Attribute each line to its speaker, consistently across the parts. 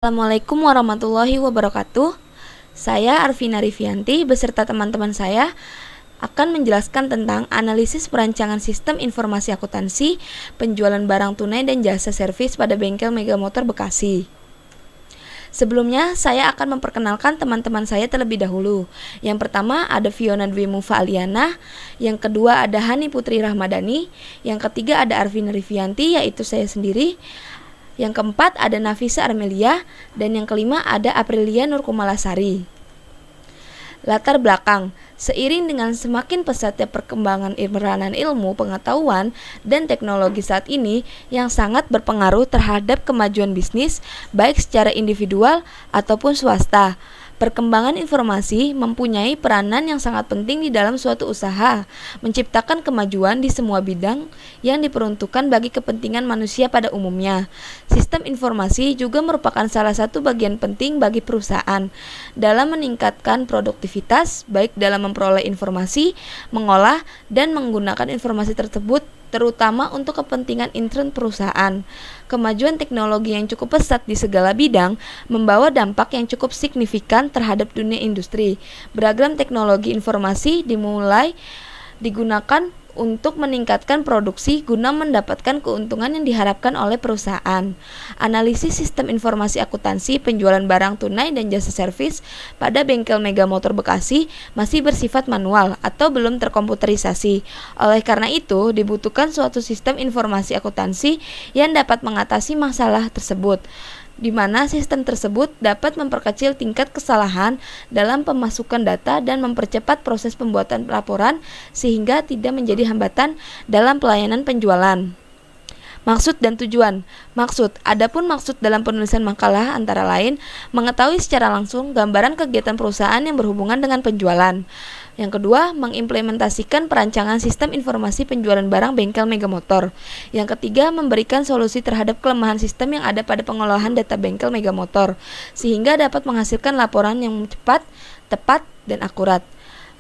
Speaker 1: Assalamualaikum warahmatullahi wabarakatuh. Saya Arvina Rivianti beserta teman-teman saya akan menjelaskan tentang analisis perancangan sistem informasi akuntansi, penjualan barang tunai dan jasa servis pada bengkel Mega Motor Bekasi. Sebelumnya, saya akan memperkenalkan teman-teman saya terlebih dahulu. Yang pertama ada Fiona Dwi Mufa Aliana, yang kedua ada Hani Putri Rahmadani, yang ketiga ada Arvina Rivianti yaitu saya sendiri. Yang keempat ada Nafisa Armelia, dan yang kelima ada Aprilia Nurkumalasari. Latar belakang, seiring dengan semakin pesatnya perkembangan peranan ilmu, pengetahuan, dan teknologi saat ini yang sangat berpengaruh terhadap kemajuan bisnis, baik secara individual ataupun swasta. Perkembangan informasi mempunyai peranan yang sangat penting di dalam suatu usaha, menciptakan kemajuan di semua bidang yang diperuntukkan bagi kepentingan manusia pada umumnya. Sistem informasi juga merupakan salah satu bagian penting bagi perusahaan dalam meningkatkan produktivitas, baik dalam memperoleh informasi, mengolah, dan menggunakan informasi tersebut terutama untuk kepentingan intern perusahaan. Kemajuan teknologi yang cukup pesat di segala bidang membawa dampak yang cukup signifikan terhadap dunia industri. Beragam teknologi informasi dimulai digunakan untuk meningkatkan produksi guna mendapatkan keuntungan yang diharapkan oleh perusahaan. Analisis sistem informasi akuntansi, penjualan barang tunai dan jasa servis pada bengkel Mega Motor Bekasi masih bersifat manual atau belum terkomputerisasi. Oleh karena itu, dibutuhkan suatu sistem informasi akuntansi yang dapat mengatasi masalah tersebut, di mana sistem tersebut dapat memperkecil tingkat kesalahan dalam pemasukan data dan mempercepat proses pembuatan laporan sehingga tidak menjadi hambatan dalam pelayanan penjualan. Maksud dan tujuan. Adapun maksud dalam penulisan makalah antara lain mengetahui secara langsung gambaran kegiatan perusahaan yang berhubungan dengan penjualan. Yang kedua, mengimplementasikan perancangan sistem informasi penjualan barang bengkel Mega Motor. Yang ketiga, memberikan solusi terhadap kelemahan sistem yang ada pada pengolahan data bengkel Mega Motor, sehingga dapat menghasilkan laporan yang cepat, tepat, dan akurat.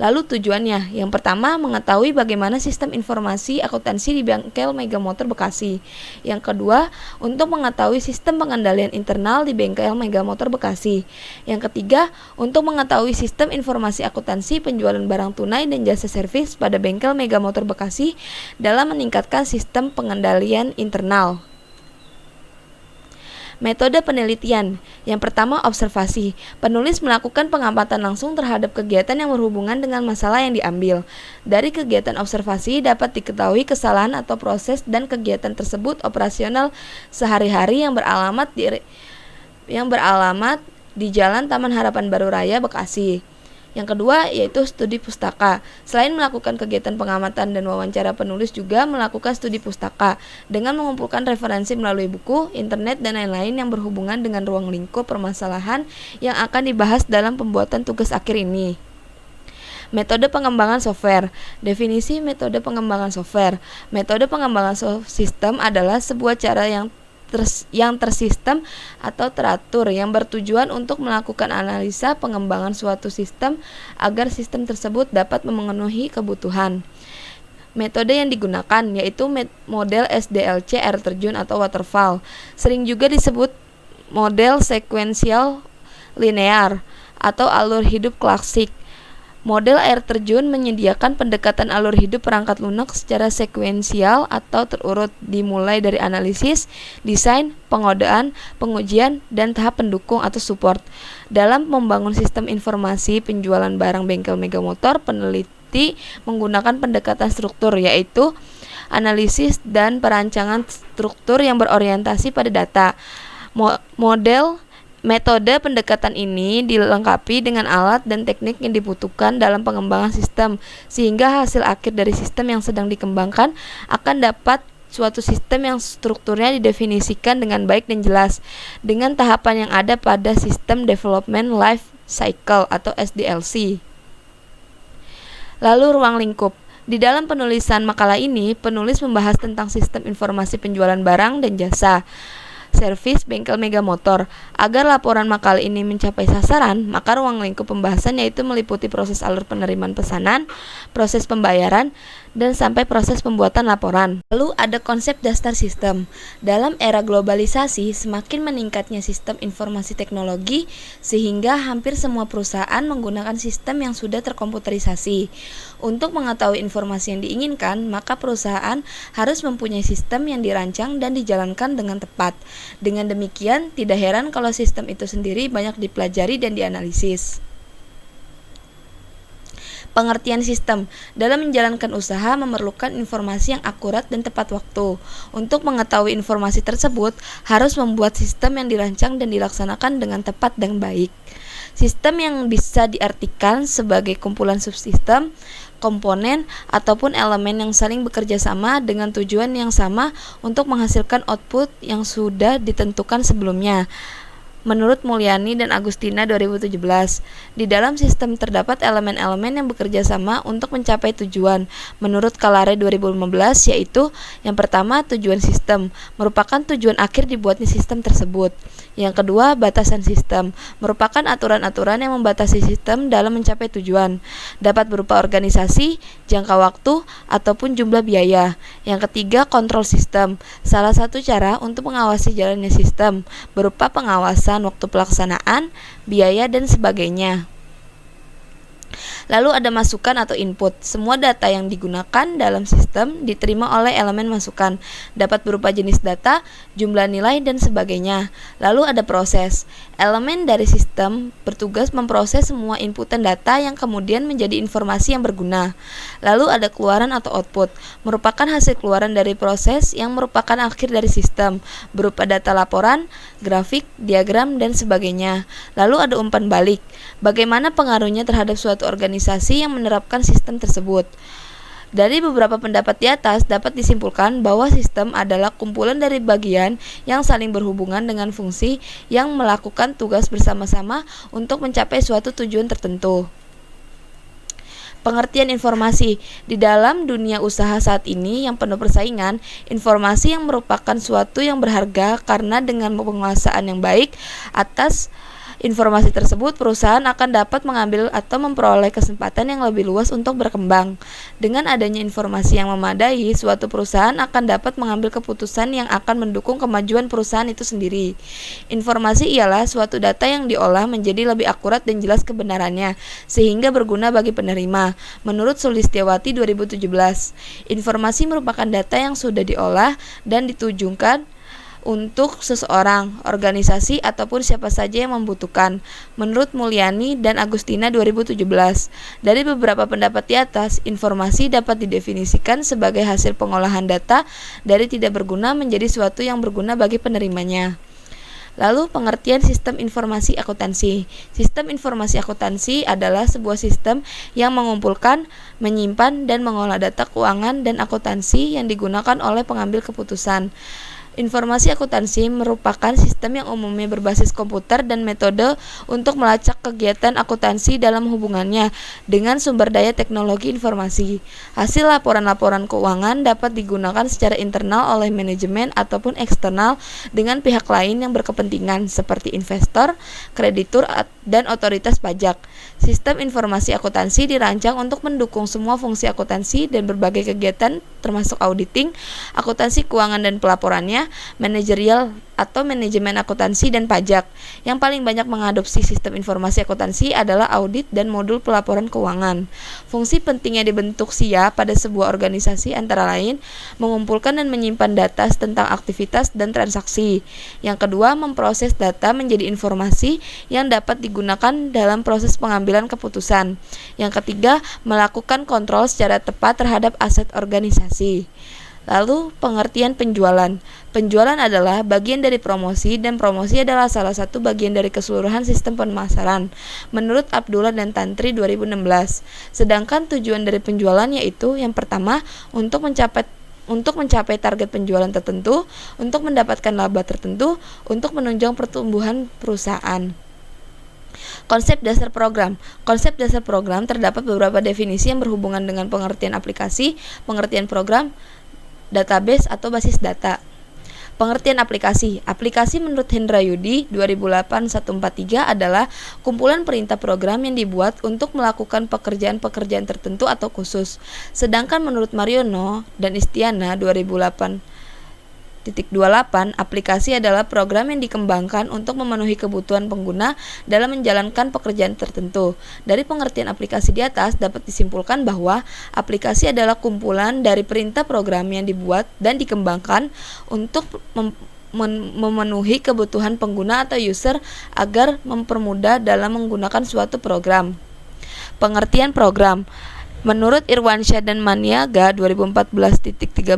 Speaker 1: Lalu tujuannya, yang pertama mengetahui bagaimana sistem informasi akuntansi di bengkel Mega Motor Bekasi. Yang kedua, untuk mengetahui sistem pengendalian internal di bengkel Mega Motor Bekasi. Yang ketiga, untuk mengetahui sistem informasi akuntansi penjualan barang tunai dan jasa servis pada bengkel Mega Motor Bekasi dalam meningkatkan sistem pengendalian internal. Metode penelitian. Yang pertama, observasi. Penulis melakukan pengamatan langsung terhadap kegiatan yang berhubungan dengan masalah yang diambil. Dari kegiatan observasi dapat diketahui kesalahan atau proses dan kegiatan tersebut operasional sehari-hari yang beralamat di Jalan Taman Harapan Baru Raya, Bekasi. Yang kedua yaitu studi pustaka. Selain melakukan kegiatan pengamatan dan wawancara, penulis juga melakukan studi pustaka dengan mengumpulkan referensi melalui buku, internet, dan lain-lain yang berhubungan dengan ruang lingkup permasalahan yang akan dibahas dalam pembuatan tugas akhir ini. Metode pengembangan software. Definisi metode pengembangan software. Metode pengembangan sistem adalah sebuah cara yang tersistem atau teratur yang bertujuan untuk melakukan analisa pengembangan suatu sistem agar sistem tersebut dapat memenuhi kebutuhan. Metode yang digunakan yaitu model SDLC, air terjun atau waterfall. Sering juga disebut model sekuensial linear atau alur hidup klasik. Model air terjun menyediakan pendekatan alur hidup perangkat lunak secara sekuensial atau terurut, dimulai dari analisis, desain, pengodaan, pengujian, dan tahap pendukung atau support. Dalam membangun sistem informasi penjualan barang bengkel Mega Motor, peneliti menggunakan pendekatan struktur, yaitu analisis dan perancangan struktur yang berorientasi pada data. Metode pendekatan ini dilengkapi dengan alat dan teknik yang dibutuhkan dalam pengembangan sistem, sehingga hasil akhir dari sistem yang sedang dikembangkan akan dapat suatu sistem yang strukturnya didefinisikan dengan baik dan jelas, dengan tahapan yang ada pada System Development Life Cycle atau SDLC. Lalu ruang lingkup. Di dalam penulisan makalah ini, penulis membahas tentang sistem informasi penjualan barang dan jasa servis bengkel Mega Motor. Agar laporan makalah ini mencapai sasaran, maka ruang lingkup pembahasan yaitu meliputi proses alur penerimaan pesanan, proses pembayaran, dan sampai proses pembuatan laporan. Lalu ada konsep dasar sistem. Dalam era globalisasi, semakin meningkatnya sistem informasi teknologi sehingga hampir semua perusahaan menggunakan sistem yang sudah terkomputerisasi. Untuk mengetahui informasi yang diinginkan, maka perusahaan harus mempunyai sistem yang dirancang dan dijalankan dengan tepat. Dengan demikian, tidak heran kalau sistem itu sendiri banyak dipelajari dan dianalisis. Pengertian sistem dalam menjalankan usaha memerlukan informasi yang akurat dan tepat waktu. Untuk mengetahui informasi tersebut, harus membuat sistem yang dirancang dan dilaksanakan dengan tepat dan baik. Sistem yang bisa diartikan sebagai kumpulan subsistem, komponen, ataupun elemen yang saling bekerja sama dengan tujuan yang sama untuk menghasilkan output yang sudah ditentukan sebelumnya. Menurut Mulyani dan Agustina 2017, di dalam sistem terdapat elemen-elemen yang bekerja sama untuk mencapai tujuan. Menurut Kalare 2015, yaitu yang pertama tujuan sistem, merupakan tujuan akhir dibuatnya sistem tersebut. Yang kedua, batasan sistem, merupakan aturan-aturan yang membatasi sistem dalam mencapai tujuan. Dapat berupa organisasi, jangka waktu, ataupun jumlah biaya. Yang ketiga, kontrol sistem, salah satu cara untuk mengawasi jalannya sistem, berupa pengawasan waktu pelaksanaan, biaya, dan sebagainya. Lalu ada masukan atau input. Semua data yang digunakan dalam sistem diterima oleh elemen masukan. Dapat berupa jenis data, jumlah nilai, dan sebagainya. Lalu ada proses. Elemen dari sistem bertugas memproses semua inputan data yang kemudian menjadi informasi yang berguna. Lalu ada keluaran atau output. Merupakan hasil keluaran dari proses yang merupakan akhir dari sistem, berupa data laporan, grafik, diagram, dan sebagainya. Lalu ada umpan balik. Bagaimana pengaruhnya terhadap suatu organisasi yang menerapkan sistem tersebut. Dari beberapa pendapat di atas dapat disimpulkan bahwa sistem adalah kumpulan dari bagian yang saling berhubungan dengan fungsi yang melakukan tugas bersama-sama untuk mencapai suatu tujuan tertentu. Pengertian informasi. Di dalam dunia usaha saat ini yang penuh persaingan, informasi yang merupakan suatu yang berharga karena dengan penguasaan yang baik atas informasi tersebut, perusahaan akan dapat mengambil atau memperoleh kesempatan yang lebih luas untuk berkembang. Dengan adanya informasi yang memadai, suatu perusahaan akan dapat mengambil keputusan yang akan mendukung kemajuan perusahaan itu sendiri. Informasi ialah suatu data yang diolah menjadi lebih akurat dan jelas kebenarannya, sehingga berguna bagi penerima. Menurut Sulistiawati 2017, informasi merupakan data yang sudah diolah dan ditujukan untuk seseorang, organisasi, ataupun siapa saja yang membutuhkan. Menurut Mulyani dan Agustina 2017, dari beberapa pendapat di atas, informasi dapat didefinisikan sebagai hasil pengolahan data dari tidak berguna menjadi suatu yang berguna bagi penerimanya. Lalu pengertian sistem informasi akuntansi. Sistem informasi akuntansi adalah sebuah sistem yang mengumpulkan, menyimpan, dan mengolah data keuangan dan akuntansi yang digunakan oleh pengambil keputusan. Informasi akuntansi merupakan sistem yang umumnya berbasis komputer dan metode untuk melacak kegiatan akuntansi dalam hubungannya dengan sumber daya teknologi informasi. Hasil laporan-laporan keuangan dapat digunakan secara internal oleh manajemen ataupun eksternal dengan pihak lain yang berkepentingan seperti investor, kreditur, dan otoritas pajak. Sistem informasi akuntansi dirancang untuk mendukung semua fungsi akuntansi dan berbagai kegiatan termasuk auditing, akuntansi keuangan dan pelaporannya, manajerial atau manajemen akuntansi dan pajak. Yang paling banyak mengadopsi sistem informasi akuntansi adalah audit dan modul pelaporan keuangan. Fungsi pentingnya dibentuk SIA pada sebuah organisasi antara lain mengumpulkan dan menyimpan data tentang aktivitas dan transaksi. Yang kedua, memproses data menjadi informasi yang dapat digunakan dalam proses pengambilan keputusan. Yang ketiga, melakukan kontrol secara tepat terhadap aset organisasi. Lalu pengertian penjualan. Penjualan adalah bagian dari promosi dan promosi adalah salah satu bagian dari keseluruhan sistem pemasaran menurut Abdullah dan Tantri 2016. Sedangkan tujuan dari penjualan yaitu yang pertama untuk mencapai target penjualan tertentu, untuk mendapatkan laba tertentu, untuk menunjang pertumbuhan perusahaan. Konsep dasar program. Konsep dasar program terdapat beberapa definisi yang berhubungan dengan pengertian aplikasi, pengertian program, database atau basis data. Pengertian aplikasi. Aplikasi menurut Hendra Yudi 2008-143 adalah kumpulan perintah program yang dibuat untuk melakukan pekerjaan-pekerjaan tertentu atau khusus. Sedangkan menurut Mariono dan Istiana 2008-28, aplikasi adalah program yang dikembangkan untuk memenuhi kebutuhan pengguna dalam menjalankan pekerjaan tertentu. Dari pengertian aplikasi di atas dapat disimpulkan bahwa aplikasi adalah kumpulan dari perintah program yang dibuat dan dikembangkan untuk memenuhi kebutuhan pengguna atau user agar mempermudah dalam menggunakan suatu program. Pengertian program. Menurut Irwansyah dan Maniaga 2014-13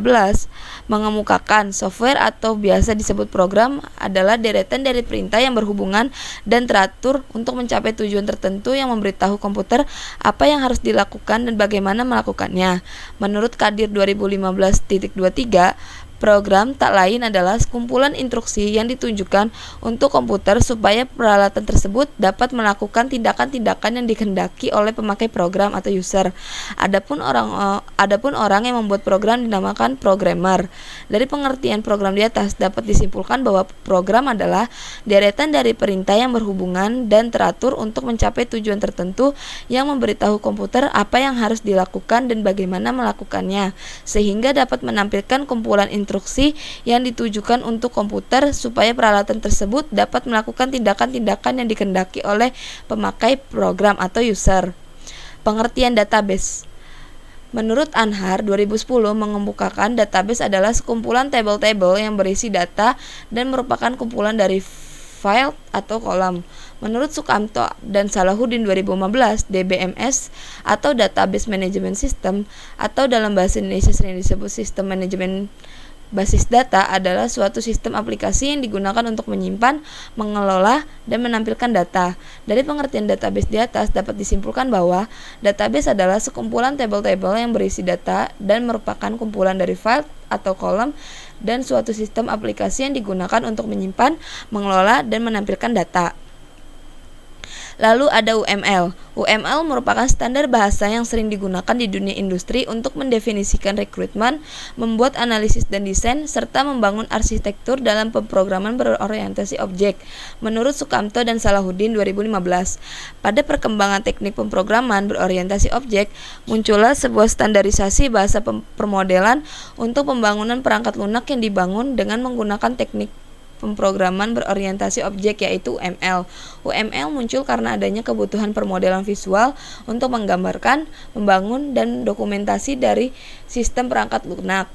Speaker 1: mengemukakan software atau biasa disebut program adalah deretan dari perintah yang berhubungan dan teratur untuk mencapai tujuan tertentu yang memberitahu komputer apa yang harus dilakukan dan bagaimana melakukannya. Menurut Kadir 2015-23, program tak lain adalah kumpulan instruksi yang ditunjukkan untuk komputer supaya peralatan tersebut dapat melakukan tindakan-tindakan yang dikehendaki oleh pemakai program atau user. Adapun orang yang membuat program dinamakan programmer. Dari pengertian program di atas dapat disimpulkan bahwa program adalah deretan dari perintah yang berhubungan dan teratur untuk mencapai tujuan tertentu yang memberitahu komputer apa yang harus dilakukan dan bagaimana melakukannya, sehingga dapat menampilkan kumpulan instruksi yang ditujukan untuk komputer supaya peralatan tersebut dapat melakukan tindakan-tindakan yang dikehendaki oleh pemakai program atau user. Pengertian database. Menurut Anhar 2010 mengemukakan database adalah sekumpulan tabel-tabel yang berisi data dan merupakan kumpulan dari file atau kolom. Menurut Sukamto dan Salahuddin 2015, DBMS atau Database Management System atau dalam bahasa Indonesia sering disebut sistem manajemen basis data adalah suatu sistem aplikasi yang digunakan untuk menyimpan, mengelola, dan menampilkan data. Dari pengertian database di atas dapat disimpulkan bahwa database adalah sekumpulan tabel-tabel yang berisi data dan merupakan kumpulan dari file atau kolom dan suatu sistem aplikasi yang digunakan untuk menyimpan, mengelola, dan menampilkan data. Lalu ada UML. UML merupakan standar bahasa yang sering digunakan di dunia industri untuk mendefinisikan rekrutmen, membuat analisis dan desain, serta membangun arsitektur dalam pemrograman berorientasi objek. Menurut Sukamto dan Salahuddin 2015, pada perkembangan teknik pemrograman berorientasi objek, muncullah sebuah standarisasi bahasa permodelan untuk pembangunan perangkat lunak yang dibangun dengan menggunakan teknik pemrograman berorientasi objek yaitu UML. UML muncul karena adanya kebutuhan permodelan visual untuk menggambarkan, membangun, dan dokumentasi dari sistem perangkat lunak.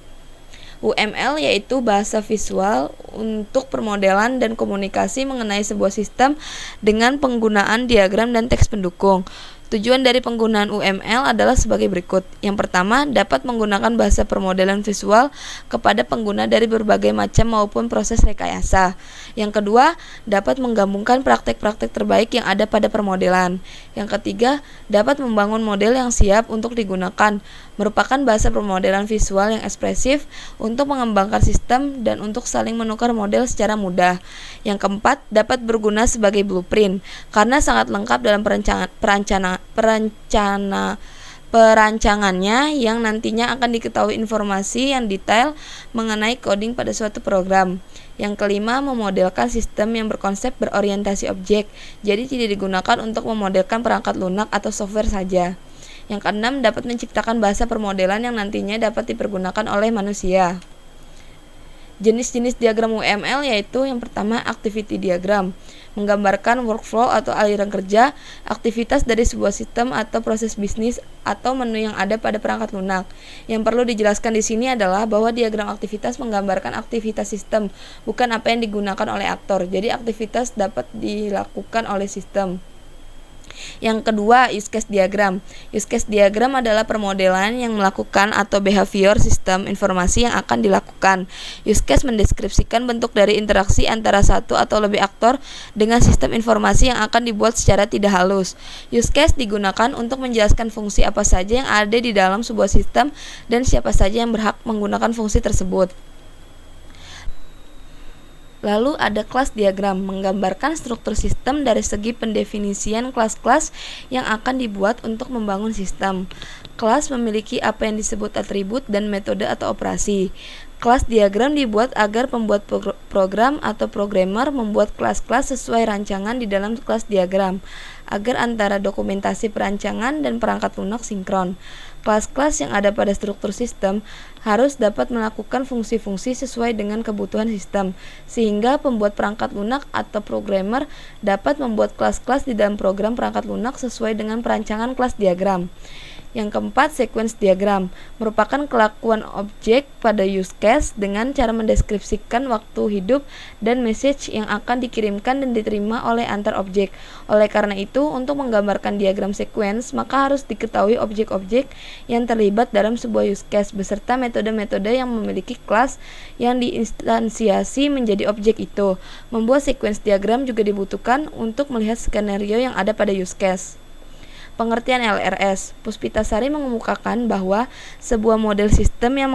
Speaker 1: UML yaitu bahasa visual untuk permodelan dan komunikasi mengenai sebuah sistem dengan penggunaan diagram dan teks pendukung. Tujuan dari penggunaan UML adalah sebagai berikut. Yang pertama, dapat menggunakan bahasa permodelan visual kepada pengguna dari berbagai macam maupun proses rekayasa. Yang kedua, dapat menggabungkan praktek-praktek terbaik yang ada pada permodelan. Yang ketiga, dapat membangun model yang siap untuk digunakan, merupakan bahasa permodelan visual yang ekspresif untuk mengembangkan sistem dan untuk saling menukar model secara mudah. Yang keempat, dapat berguna sebagai blueprint karena sangat lengkap dalam perancangannya yang nantinya akan diketahui informasi yang detail mengenai coding pada suatu program. Yang kelima, memodelkan sistem yang berkonsep berorientasi objek, jadi tidak digunakan untuk memodelkan perangkat lunak atau software saja. Yang keenam, dapat menciptakan bahasa permodelan yang nantinya dapat dipergunakan oleh manusia. Jenis-jenis diagram UML yaitu yang pertama, activity diagram, menggambarkan workflow atau aliran kerja, aktivitas dari sebuah sistem atau proses bisnis atau menu yang ada pada perangkat lunak. Yang perlu dijelaskan di sini adalah bahwa diagram aktivitas menggambarkan aktivitas sistem, bukan apa yang digunakan oleh aktor. Jadi aktivitas dapat dilakukan oleh sistem. Yang kedua, use case diagram. Use case diagram adalah permodelan yang melakukan atau behavior sistem informasi yang akan dilakukan. Use case mendeskripsikan bentuk dari interaksi antara satu atau lebih aktor dengan sistem informasi yang akan dibuat secara tidak halus. Use case digunakan untuk menjelaskan fungsi apa saja yang ada di dalam sebuah sistem dan siapa saja yang berhak menggunakan fungsi tersebut. Lalu ada kelas diagram, menggambarkan struktur sistem dari segi pendefinisian kelas-kelas yang akan dibuat untuk membangun sistem. Kelas memiliki apa yang disebut atribut dan metode atau operasi. Kelas diagram dibuat agar pembuat program atau programmer membuat kelas-kelas sesuai rancangan di dalam kelas diagram, agar antara dokumentasi perancangan dan perangkat lunak sinkron. Kelas-kelas yang ada pada struktur sistem harus dapat melakukan fungsi-fungsi sesuai dengan kebutuhan sistem, sehingga pembuat perangkat lunak atau programmer dapat membuat kelas-kelas di dalam program perangkat lunak sesuai dengan perancangan kelas diagram. Yang keempat, sequence diagram merupakan kelakuan objek pada use case dengan cara mendeskripsikan waktu hidup dan message yang akan dikirimkan dan diterima oleh antar objek. Oleh karena itu, untuk menggambarkan diagram sequence, maka harus diketahui objek-objek yang terlibat dalam sebuah use case beserta metode-metode yang memiliki kelas yang diinstansiasi menjadi objek itu. Membuat sequence diagram juga dibutuhkan untuk melihat skenario yang ada pada use case. Pengertian LRS. Puspitasari mengemukakan bahwa sebuah model sistem yang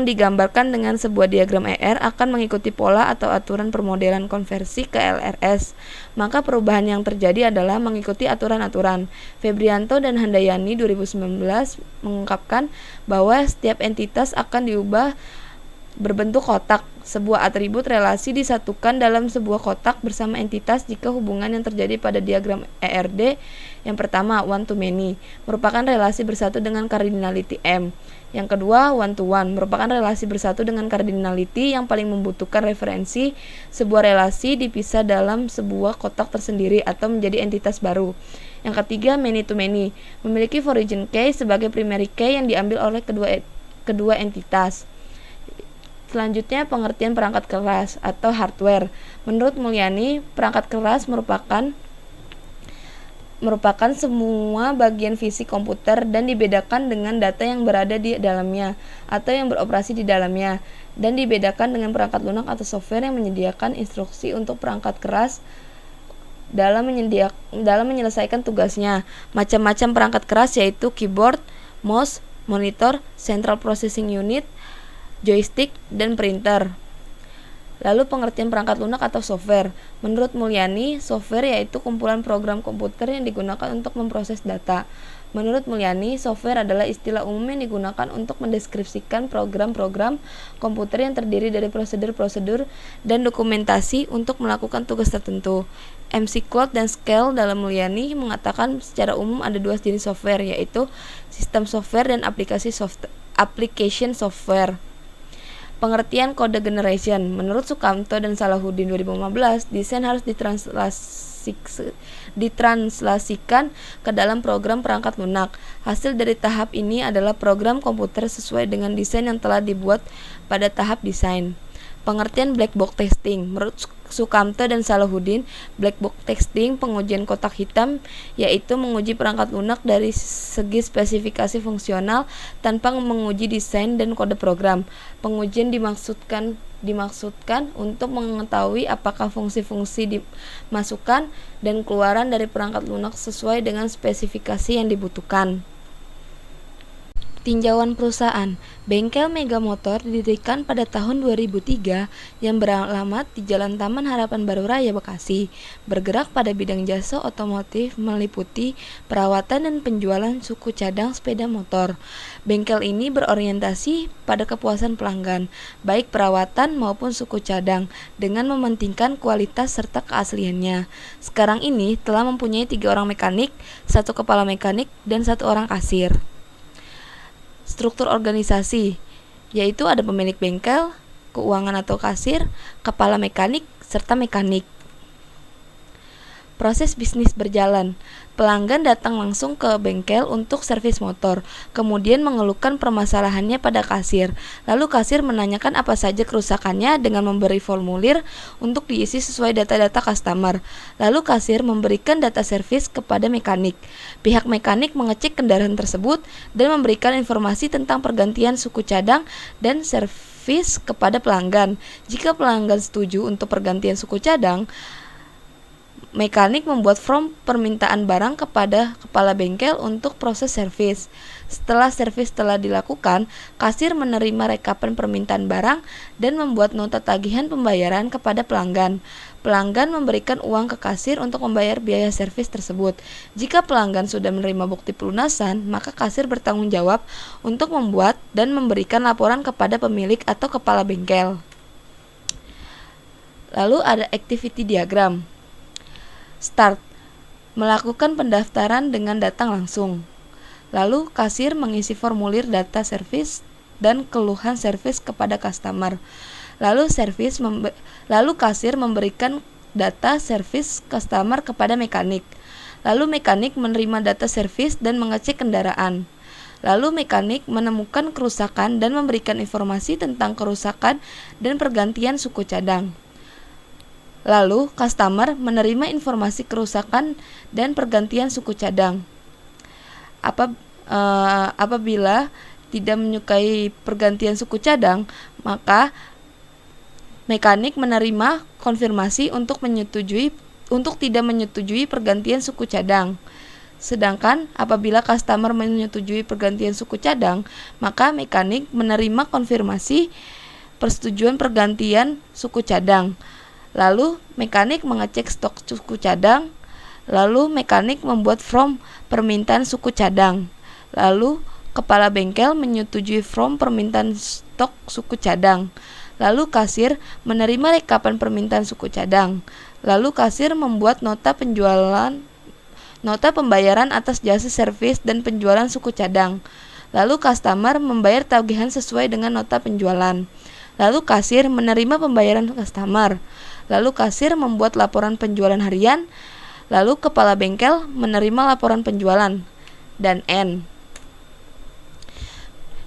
Speaker 1: digambarkan dengan sebuah diagram ER akan mengikuti pola atau aturan permodelan konversi ke LRS. Maka perubahan yang terjadi adalah mengikuti aturan-aturan. Febrianto dan Handayani 2019 mengungkapkan bahwa setiap entitas akan diubah berbentuk kotak. Sebuah atribut relasi disatukan dalam sebuah kotak bersama entitas jika hubungan yang terjadi pada diagram ERD yang pertama, one to many, merupakan relasi bersatu dengan cardinality M. Yang kedua, one to one, merupakan relasi bersatu dengan cardinality yang paling membutuhkan referensi sebuah relasi dipisah dalam sebuah kotak tersendiri atau menjadi entitas baru. Yang ketiga, many to many, memiliki origin key sebagai primary key yang diambil oleh kedua entitas. Selanjutnya, pengertian perangkat keras atau hardware. Menurut Mulyani, perangkat keras merupakan semua bagian fisik komputer dan dibedakan dengan data yang berada di dalamnya atau yang beroperasi di dalamnya, dan dibedakan dengan perangkat lunak atau software yang menyediakan instruksi untuk perangkat keras dalam menyelesaikan tugasnya. Macam-macam perangkat keras yaitu keyboard, mouse, monitor, central processing unit, joystick, dan printer. Lalu pengertian perangkat lunak atau software. Menurut Mulyani, software yaitu kumpulan program komputer yang digunakan untuk memproses data. Menurut Mulyani, software adalah istilah umum yang digunakan untuk mendeskripsikan program-program komputer yang terdiri dari prosedur-prosedur dan dokumentasi untuk melakukan tugas tertentu. MC Cloud dan Scale dalam Mulyani mengatakan secara umum ada dua jenis software, yaitu sistem software dan application software. Pengertian kode generation. Menurut Sukamto dan Salahuddin 2015, desain harus ditranslasikan ke dalam program perangkat lunak. Hasil dari tahap ini adalah program komputer sesuai dengan desain yang telah dibuat pada tahap desain. Pengertian black box testing. Menurut Sukamto dan Salahuddin, black box testing pengujian kotak hitam yaitu menguji perangkat lunak dari segi spesifikasi fungsional tanpa menguji desain dan kode program. Pengujian dimaksudkan untuk mengetahui apakah fungsi-fungsi dimasukkan dan keluaran dari perangkat lunak sesuai dengan spesifikasi yang dibutuhkan. Tinjauan perusahaan. Bengkel Mega Motor didirikan pada tahun 2003 yang beralamat di Jalan Taman Harapan Baru Raya, Bekasi. Bergerak pada bidang jasa otomotif meliputi perawatan dan penjualan suku cadang sepeda motor. Bengkel ini berorientasi pada kepuasan pelanggan, baik perawatan maupun suku cadang, dengan mementingkan kualitas serta keasliannya. Sekarang ini telah mempunyai 3 orang mekanik, 1 kepala mekanik, dan 1 orang kasir. Struktur organisasi, yaitu ada pemilik bengkel, keuangan atau kasir, kepala mekanik, serta mekanik. Proses bisnis berjalan. Pelanggan datang langsung ke bengkel untuk servis motor, kemudian mengeluhkan permasalahannya pada kasir. Lalu kasir menanyakan apa saja kerusakannya dengan memberi formulir untuk diisi sesuai data-data customer. Lalu kasir memberikan data servis kepada mekanik. Pihak mekanik mengecek kendaraan tersebut dan memberikan informasi tentang pergantian suku cadang dan servis kepada pelanggan. Jika pelanggan setuju untuk pergantian suku cadang, mekanik membuat form permintaan barang kepada kepala bengkel untuk proses servis. Setelah servis telah dilakukan, kasir menerima rekapan permintaan barang dan membuat nota tagihan pembayaran kepada pelanggan. pelanggan memberikan uang ke kasir untuk membayar biaya servis tersebut. Jika pelanggan sudah menerima bukti pelunasan, maka kasir bertanggung jawab untuk membuat dan memberikan laporan kepada pemilik atau kepala bengkel. Lalu ada activity diagram. Start. Melakukan pendaftaran dengan datang langsung. Lalu kasir mengisi formulir data servis dan keluhan servis kepada customer. Lalu kasir memberikan data servis customer kepada mekanik. Lalu mekanik menerima data servis dan mengecek kendaraan. Lalu mekanik menemukan kerusakan dan memberikan informasi tentang kerusakan dan pergantian suku cadang. Lalu customer menerima informasi kerusakan dan pergantian suku cadang. Apabila tidak menyukai pergantian suku cadang, maka mekanik menerima konfirmasi untuk tidak menyetujui pergantian suku cadang. Sedangkan apabila customer menyetujui pergantian suku cadang, maka mekanik menerima konfirmasi persetujuan pergantian suku cadang. Lalu mekanik mengecek stok suku cadang. Lalu mekanik membuat form permintaan suku cadang. Lalu kepala bengkel menyetujui form permintaan stok suku cadang. Lalu kasir menerima rekapan permintaan suku cadang. Lalu kasir membuat nota pembayaran atas jasa servis dan penjualan suku cadang. Lalu customer membayar tagihan sesuai dengan nota penjualan. Lalu kasir menerima pembayaran customer. Lalu kasir membuat laporan penjualan harian. Lalu kepala bengkel menerima laporan penjualan. Dan N.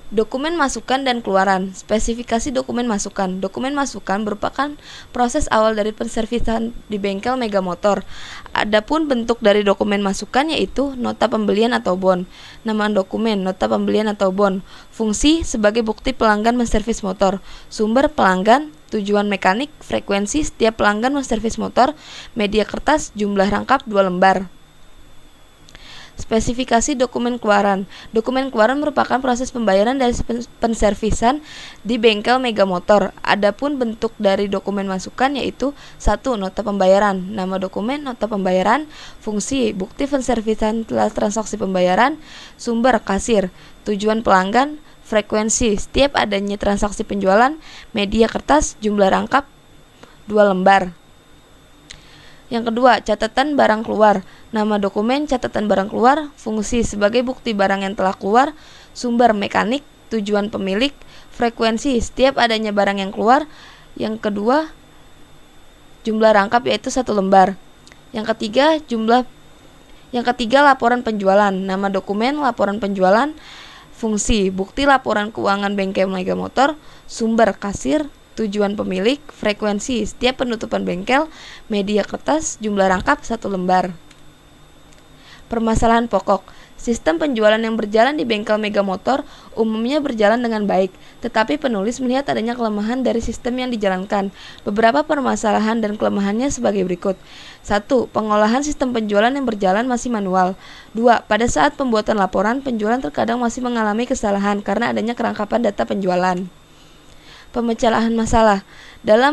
Speaker 1: Dokumen masukan dan keluaran. Spesifikasi dokumen masukan. Dokumen masukan merupakan proses awal dari penservisan di bengkel Mega Motor. Adapun bentuk dari dokumen masukan yaitu nota pembelian atau bon. Nama dokumen, nota pembelian atau bon. Fungsi sebagai bukti pelanggan menservis motor. Sumber pelanggan, tujuan mekanik, frekuensi setiap pelanggan menservis motor, media kertas, jumlah rangkap 2 lembar. Spesifikasi dokumen keluaran. Dokumen keluaran merupakan proses pembayaran dari penservisan di bengkel Mega Motor. Adapun bentuk dari dokumen masukan yaitu 1. Nota pembayaran. Nama dokumen, nota pembayaran. Fungsi, bukti penservisan telah transaksi pembayaran. Sumber, kasir. Tujuan pelanggan, frekuensi setiap adanya transaksi penjualan, media kertas, jumlah rangkap 2 lembar. Yang kedua, catatan barang keluar. Nama dokumen, catatan barang keluar. Fungsi sebagai bukti barang yang telah keluar. Sumber, mekanik. Tujuan pemilik. Frekuensi setiap adanya barang yang keluar. Yang kedua, jumlah rangkap yaitu 1 lembar. Yang ketiga, laporan penjualan. Nama dokumen, laporan penjualan. Fungsi, bukti laporan keuangan bengkel Mega Motor. Sumber, kasir. Tujuan pemilik, frekuensi setiap penutupan bengkel, media kertas, jumlah rangkap 1 lembar. Permasalahan pokok. Sistem penjualan yang berjalan di bengkel Mega Motor umumnya berjalan dengan baik, tetapi penulis melihat adanya kelemahan dari sistem yang dijalankan. Beberapa permasalahan dan kelemahannya sebagai berikut. 1. Pengolahan sistem penjualan yang berjalan masih manual. 2. Pada saat pembuatan laporan, penjualan terkadang masih mengalami kesalahan karena adanya kerangkapan data penjualan. Pemecahan masalah. Dalam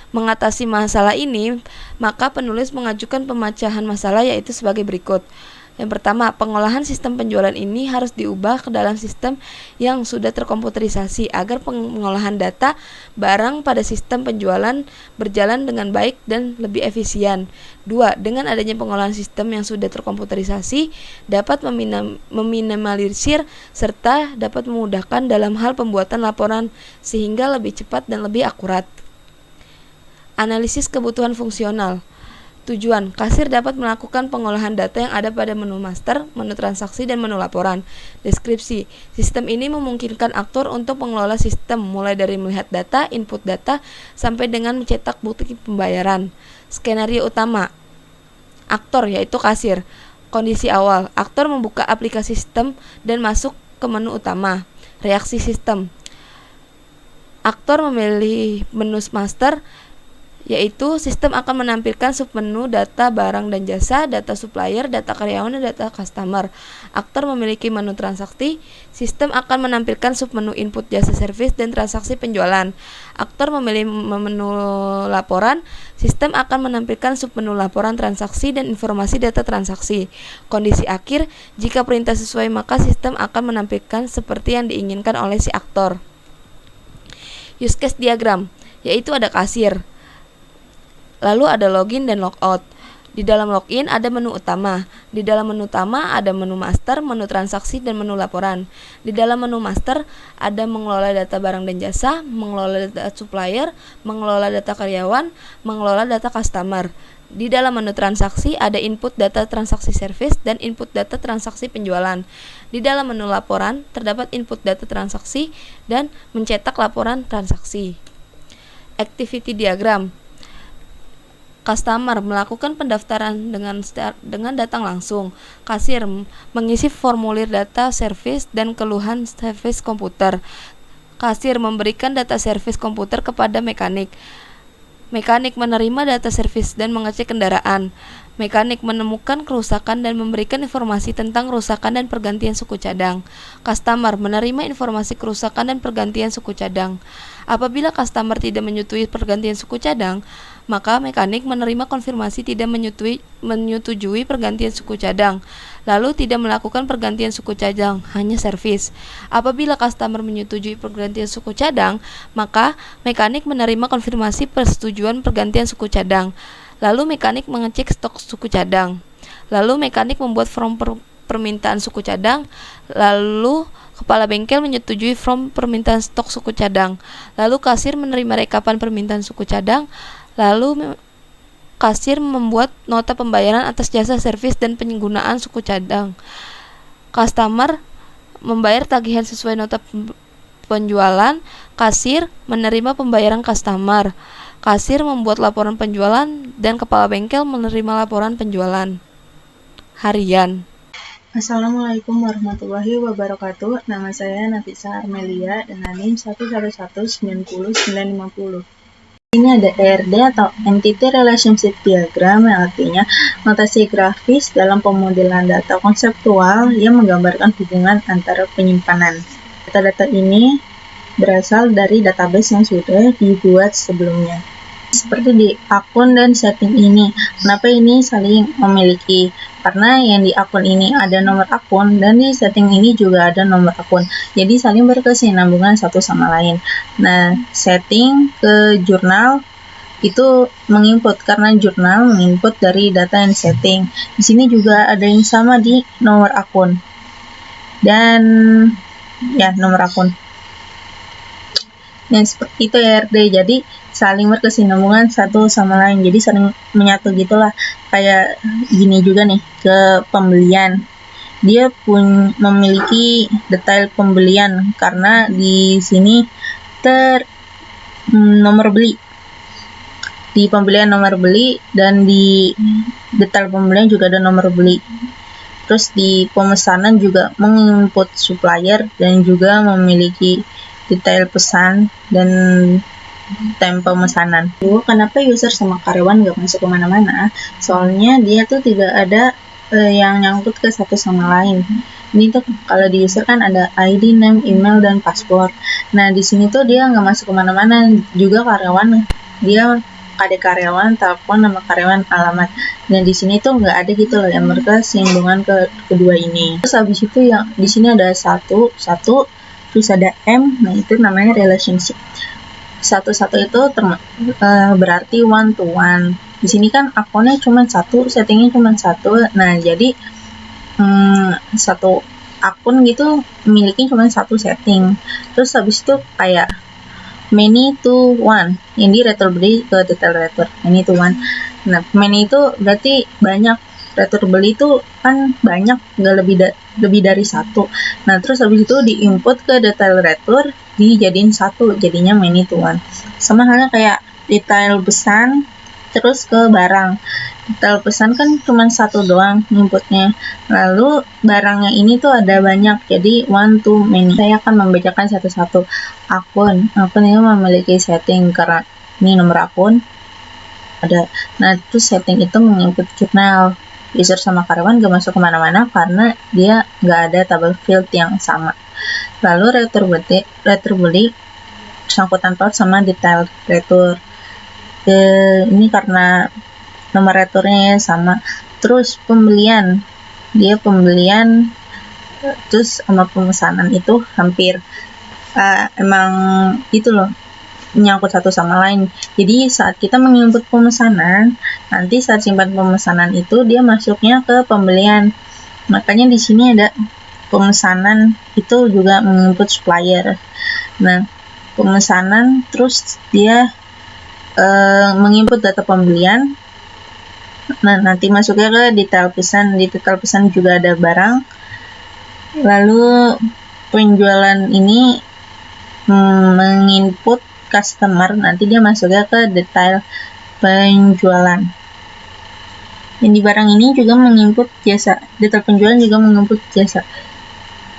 Speaker 1: mengatasi masalah ini, maka penulis mengajukan pemecahan masalah yaitu sebagai berikut. Yang pertama, pengolahan sistem penjualan ini harus diubah ke dalam sistem yang sudah terkomputerisasi agar pengolahan data barang pada sistem penjualan berjalan dengan baik dan lebih efisien. 2. Dengan adanya pengolahan sistem yang sudah terkomputerisasi dapat meminimalisir serta dapat memudahkan dalam hal pembuatan laporan sehingga lebih cepat dan lebih akurat. Analisis kebutuhan fungsional. Tujuan, kasir dapat melakukan pengolahan data yang ada pada menu master, menu transaksi, dan menu laporan. Deskripsi, sistem ini memungkinkan aktor untuk mengelola sistem mulai dari melihat data, input data, sampai dengan mencetak bukti pembayaran. Skenario utama, aktor yaitu kasir. Kondisi awal, aktor membuka aplikasi sistem dan masuk ke menu utama. Reaksi sistem, aktor memilih menu master yaitu sistem akan menampilkan submenu data barang dan jasa, data supplier, data karyawan, dan data customer. Aktor memiliki menu transaksi. Sistem akan menampilkan submenu input jasa servis dan transaksi penjualan. Aktor memilih menu laporan. Sistem akan menampilkan submenu laporan transaksi dan informasi data transaksi. Kondisi akhir, jika perintah sesuai maka sistem akan menampilkan seperti yang diinginkan oleh si aktor. Use case diagram, yaitu ada kasir. Lalu ada login dan logout. Di dalam login ada menu utama. Di dalam menu utama ada menu master, menu transaksi, dan menu laporan. Di dalam menu master ada mengelola data barang dan jasa, mengelola data supplier, mengelola data karyawan, mengelola data customer. Di dalam menu transaksi ada input data transaksi service dan input data transaksi penjualan. Di dalam menu laporan terdapat input data transaksi dan mencetak laporan transaksi. Activity diagram. Customer melakukan pendaftaran dengan datang langsung. Kasir mengisi formulir data servis dan keluhan servis komputer. Kasir memberikan data servis komputer kepada mekanik. Mekanik menerima data servis dan mengecek kendaraan. Mekanik menemukan kerusakan dan memberikan informasi tentang kerusakan dan pergantian suku cadang. Customer menerima informasi kerusakan dan pergantian suku cadang. Apabila customer tidak menyetujui pergantian suku cadang, maka mekanik menerima konfirmasi tidak menyetujui pergantian suku cadang, lalu tidak melakukan pergantian suku cadang, hanya servis. Apabila customer menyetujui pergantian suku cadang, maka mekanik menerima konfirmasi persetujuan pergantian suku cadang, lalu mekanik mengecek stok suku cadang, lalu mekanik membuat form permintaan suku cadang, lalu kepala bengkel menyetujui form permintaan stok suku cadang, lalu kasir menerima rekapan permintaan suku cadang, lalu kasir membuat nota pembayaran atas jasa servis dan penggunaan suku cadang. Customer membayar tagihan sesuai nota penjualan, kasir menerima pembayaran customer. Kasir membuat laporan penjualan dan kepala bengkel menerima laporan penjualan harian.
Speaker 2: Assalamualaikum warahmatullahi wabarakatuh. Nama saya Nafisa Armelia dengan NIM 111909050. Ini ada ERD atau Entity Relationship Diagram, yang artinya notasi grafis dalam pemodelan data konseptual yang menggambarkan hubungan antara penyimpanan. Data-data ini berasal dari database yang sudah dibuat sebelumnya. Seperti di akun dan setting ini, kenapa ini saling memiliki? Karena yang di akun ini ada nomor akun dan di setting ini juga ada nomor akun, jadi saling berkesinambungan satu sama lain. Nah, setting ke jurnal itu menginput, karena jurnal menginput dari data yang setting. Di sini juga ada yang sama di nomor akun dan ya nomor akun. Yang seperti itu ERD, jadi saling berkesinambungan satu sama lain, jadi saling menyatu gitulah. Kayak gini juga nih, ke pembelian, dia pun memiliki detail pembelian karena di sini nomor beli, di pembelian nomor beli, dan di detail pembelian juga ada nomor beli. Terus di pemesanan juga menginput supplier dan juga memiliki detail pesan dan time pemesanan. Kenapa user sama karyawan nggak masuk kemana-mana? Soalnya dia tuh tidak ada yang nyangkut ke satu sama lain. Ini tuh kalau di user kan ada ID, name, email, dan password. Nah, di sini tuh dia nggak masuk kemana-mana. Juga karyawan, dia ada karyawan, telepon, nama karyawan, alamat. Dan di sini tuh nggak ada gitu loh yang berkesinambungan ke kedua ini. Terus habis itu yang di sini ada satu, terus ada M, nah itu namanya relationship. Satu-satu itu berarti one to one. Di sini kan akunnya cuma satu, settingnya cuma satu. Nah, jadi satu akun gitu memiliki cuma satu setting. Terus habis itu kayak many to one, yang di retur beli ke detail retur, many to one. Nah, many itu berarti banyak, retur beli itu kan banyak, nggak lebih dari satu. Nah, terus habis itu diinput ke detail retur, dijadiin satu, jadinya many to one. Sama halnya kayak detail pesan terus ke barang. Detail pesan kan cuma satu doang inputnya, lalu barangnya ini tuh ada banyak, jadi one to many. Saya akan membacakan satu-satu. Akun ini memiliki setting karena ini nomor akun, ada. Nah, terus setting itu menginput jurnal. User sama karyawan gak masuk kemana-mana karena dia nggak ada tabel field yang sama. Lalu retur beli sangkutan paut sama detail retur. Ini karena nomor returnya sama. Terus pembelian terus sama pemesanan itu hampir emang itu loh, menyangkut satu sama lain. Jadi saat kita menginput pemesanan, nanti saat simpan pemesanan itu dia masuknya ke pembelian. Makanya di sini ada pemesanan itu juga menginput supplier. Nah, pemesanan terus dia menginput data pembelian. Nah, nanti masuknya ke detail pesan. Di detail pesan juga ada barang. Lalu penjualan ini menginput customer, nanti dia masuknya ke detail penjualan. Yang di barang ini juga menginput jasa, detail penjualan juga menginput jasa.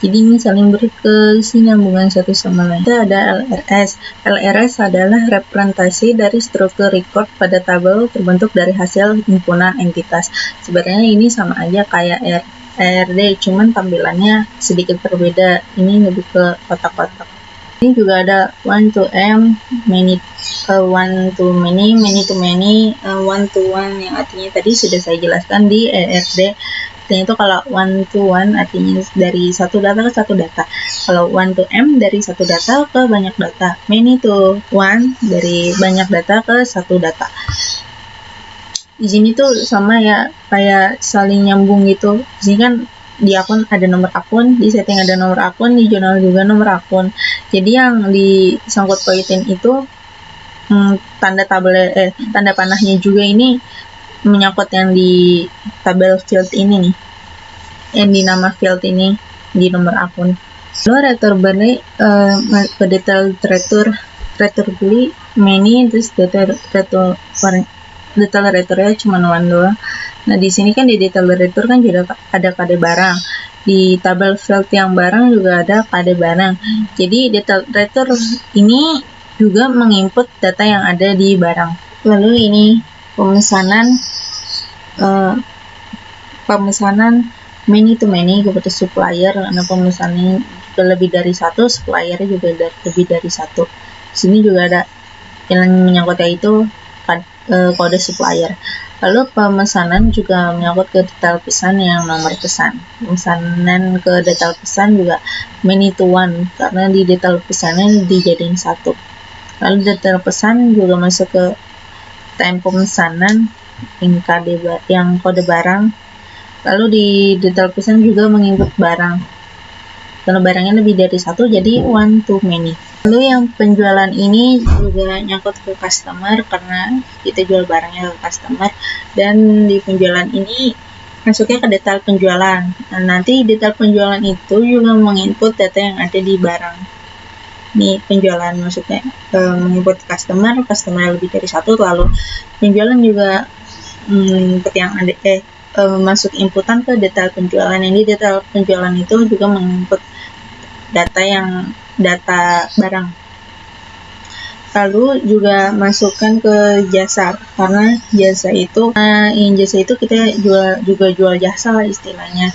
Speaker 2: Jadi ini saling berkesinambungan satu sama lain. Kita ada LRS. LRS adalah representasi dari struktur record pada tabel terbentuk dari hasil himpunan entitas. Sebenarnya ini sama aja kayak RD, cuman tampilannya sedikit berbeda. Ini lebih ke kotak-kotak. Ini juga ada one to m, one to many, one to one, yang artinya tadi sudah saya jelaskan di ERD. Artinya itu kalau one to one artinya dari satu data ke satu data. Kalau one to m dari satu data ke banyak data. Many to one dari banyak data ke satu data. Di sini tuh sama ya, kayak saling nyambung gitu. Di sini kan di akun ada nomor akun, di setting ada nomor akun, di jurnal juga nomor akun. Jadi yang disangkut pautin itu tanda panahnya juga ini menyangkut yang di tabel field ini nih, yang di nama field ini di nomor akun. Lalu retur beli ke detail retur beli many, terus detail returnya cuma one doang. Nah, di sini kan di detail retur kan juga ada kode barang. Di tabel field yang barang juga ada kode barang. Jadi detail retur ini juga menginput data yang ada di barang. Lalu ini pemesanan many to many kepada supplier, karena pemesanannya juga lebih dari satu, suppliernya juga lebih dari satu. Di sini juga ada yang menyangkut yaitu kode supplier. Lalu pemesanan juga menyangkut ke detail pesan yang nomor pesan. Pemesanan ke detail pesan juga many to one, karena di detail pesannya dijadiin satu. Lalu detail pesan juga masuk ke time pemesanan yang kode barang. Lalu di detail pesan juga menginput barang. Kalau barangnya lebih dari satu, jadi one to many. Lalu yang penjualan ini juga nyangkut ke customer, karena kita jual barangnya ke customer. Dan di penjualan ini masuknya ke detail penjualan. Nah, nanti detail penjualan itu juga menginput data yang ada di barang. Ini penjualan maksudnya menginput customer lebih dari satu. Lalu penjualan juga yang ada masuk inputan ke detail penjualan. Ini detail penjualan itu juga menginput data barang. Lalu juga masukkan ke jasa, karena jasa itu kita jual jasa lah istilahnya.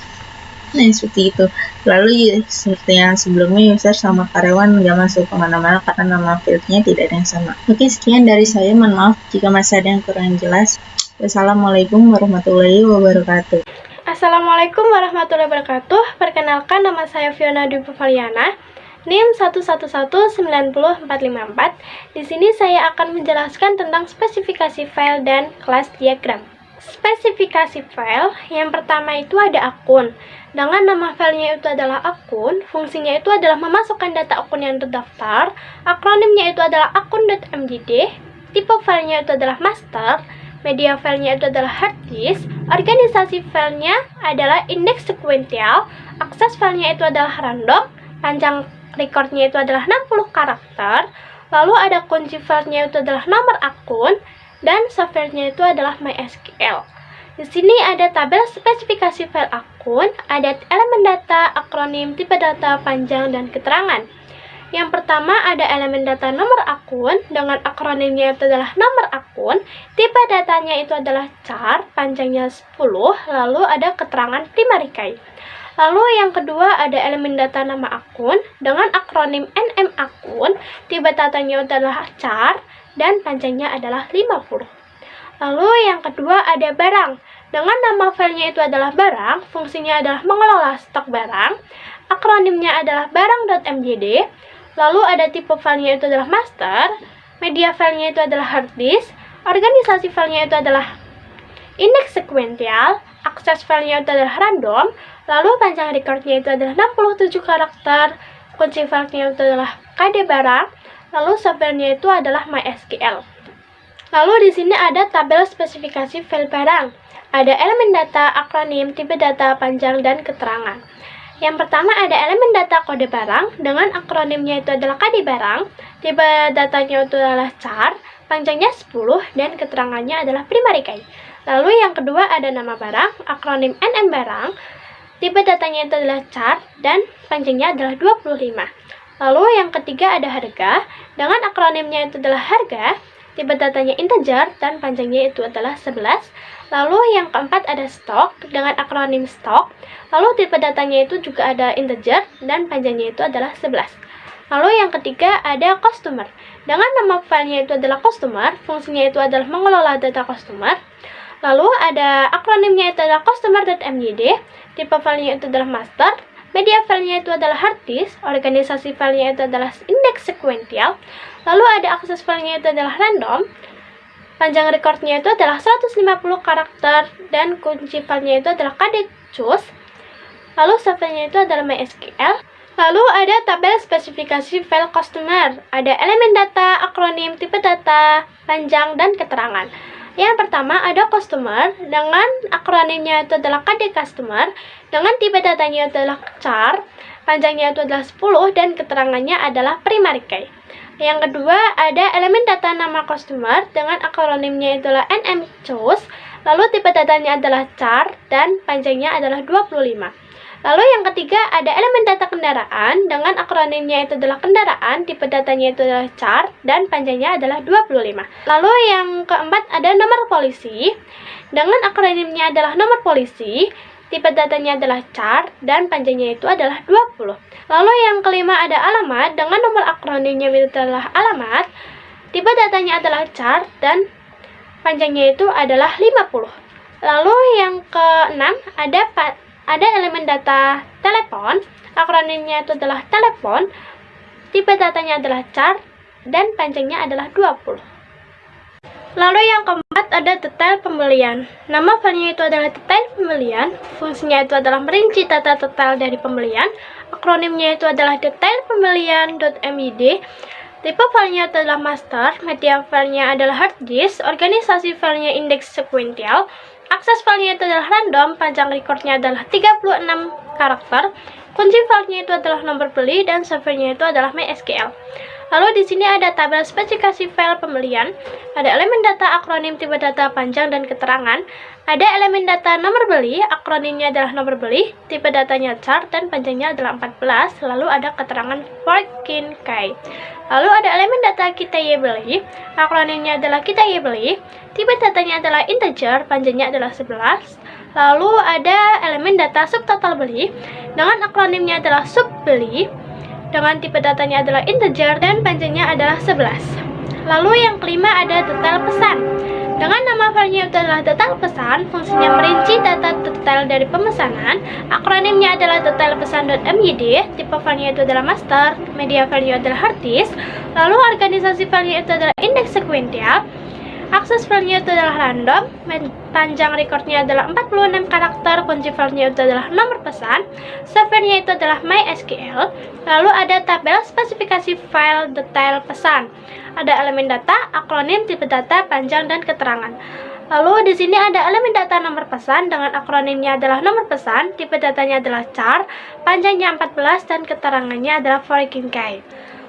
Speaker 2: Nah, seperti itu. Lalu seperti yang sebelumnya, user sama karyawan nggak masuk kemana-mana karena nama fieldnya tidak ada yang sama. Oke, sekian dari saya. Mohon maaf jika masih ada yang kurang jelas. Wassalamualaikum warahmatullahi wabarakatuh.
Speaker 3: Assalamualaikum warahmatullahi wabarakatuh. Perkenalkan, nama saya Fiona Dwi Pavaliana, NIM 111900454. Di sini saya akan menjelaskan tentang spesifikasi file dan kelas diagram. Spesifikasi file yang pertama itu ada akun. Dengan nama filenya itu adalah akun, fungsinya itu adalah memasukkan data akun yang terdaftar, akronimnya itu adalah akun.mdd, tipe filenya itu adalah master, media filenya itu adalah hard disk, organisasi filenya adalah indeks sekuensial, akses filenya itu adalah random, panjang recordnya itu adalah 60 karakter, lalu ada kunci filenya itu adalah nomor akun, dan softwarenya itu adalah MySQL. Di sini ada tabel spesifikasi file akun, ada elemen data, akronim, tipe data, panjang, dan keterangan. Yang pertama ada elemen data nomor akun dengan akronimnya itu adalah nomor akun, tipe datanya itu adalah char, panjangnya 10, lalu ada keterangan primary key. Lalu yang kedua ada elemen data nama akun dengan akronim NM akun, tipe datanya itu adalah char dan panjangnya adalah 50. Lalu yang kedua ada barang dengan nama filenya itu adalah barang, fungsinya adalah mengelola stok barang, akronimnya adalah barang.mjd. Lalu ada tipe filenya itu adalah master, media filenya itu adalah hard disk, organisasi filenya itu adalah indeks sekuensial, akses filenya itu adalah random, lalu panjang recordnya itu adalah 67 karakter, kunci filenya itu adalah KD barang, lalu softwarenya itu adalah MySQL. Lalu di sini ada tabel spesifikasi file barang. Ada elemen data, akronim, tipe data, panjang, dan keterangan. Yang pertama ada elemen data kode barang dengan akronimnya itu adalah KD barang, tipe datanya itu adalah char, panjangnya 10 dan keterangannya adalah primary key. Lalu yang kedua ada nama barang, akronim NM barang, tipe datanya itu adalah char dan panjangnya adalah 25. Lalu yang ketiga ada harga dengan akronimnya itu adalah harga, tipe datanya integer dan panjangnya itu adalah 11. Lalu yang keempat ada stok dengan akronim stok, lalu tipe datanya itu juga ada integer dan panjangnya itu adalah 11. Lalu yang ketiga ada customer dengan nama filenya itu adalah customer, fungsinya itu adalah mengelola data customer. Lalu ada akronimnya itu adalah customer.myd, tipe filenya itu adalah master, media filenya itu adalah hard disk, organisasi filenya itu adalah indeks sekuensial. Lalu ada akses filenya itu adalah random, panjang recordnya itu adalah 150 karakter dan kunci filenya itu adalah KD choose. Lalu softwarenya itu adalah MySQL. Lalu ada tabel spesifikasi file customer. Ada elemen data, akronim, tipe data, panjang, dan keterangan. Yang pertama ada customer dengan akronimnya itu adalah KD customer, dengan tipe datanya itu adalah char, panjangnya itu adalah 10 dan keterangannya adalah primary key. Yang kedua ada elemen data nama customer dengan akronimnya itulah NM choose, lalu tipe datanya adalah char dan panjangnya adalah 25. Lalu yang ketiga ada elemen data kendaraan dengan akronimnya itu adalah kendaraan, tipe datanya itu adalah char dan panjangnya adalah 25. Lalu yang keempat ada nomor polisi dengan akronimnya adalah nomor polisi, tipe datanya adalah char dan panjangnya itu adalah 20. Lalu yang kelima ada alamat dengan nomor akronimnya itu adalah alamat, tipe datanya adalah char dan panjangnya itu adalah 50. Lalu yang keenam ada elemen data telepon, akronimnya itu adalah telepon, tipe datanya adalah char dan panjangnya adalah 20. Lalu yang keempat ada detail pembelian. Nama filenya itu adalah detail pembelian, fungsinya itu adalah merinci data detail dari pembelian, akronimnya itu adalah detail pembelian.myd, tipe filenya itu adalah master, media filenya adalah hard disk, organisasi filenya indeks sekuensial, akses filenya itu adalah random, panjang recordnya adalah 36 karakter, kunci filenya itu adalah nomor beli dan softwarenya itu adalah MySQL. Lalu di sini ada tabel spesifikasi file pembelian, ada elemen data, akronim, tipe data, panjang, dan keterangan. Ada elemen data nomor beli, akronimnya adalah nomor beli, tipe datanya char, dan panjangnya adalah 14. Lalu ada keterangan foreign key. Lalu ada elemen data kita ye beli, akronimnya adalah kita ye beli, tipe datanya adalah integer, panjangnya adalah 11. Lalu ada elemen data subtotal beli, dengan akronimnya adalah sub beli, dengan tipe datanya adalah integer dan panjangnya adalah 11. Lalu yang kelima ada detail pesan. Dengan nama filenya itu adalah detail pesan, fungsinya merinci data detail dari pemesanan, akronimnya adalah detail pesan.myd, tipe filenya itu adalah master, media filenya adalah hard disk, lalu organisasi filenya itu adalah indeks sekuensial, akses filenya itu adalah random, panjang recordnya adalah 46 karakter, kunci filenya itu adalah nomor pesan, softwarenya itu adalah MySQL. Lalu ada tabel spesifikasi file detail pesan. Ada elemen data, akronim, tipe data, panjang, dan keterangan. Lalu di sini ada elemen data nomor pesan dengan akronimnya adalah nomor pesan, tipe datanya adalah char, panjangnya 14 dan keterangannya adalah foreign key.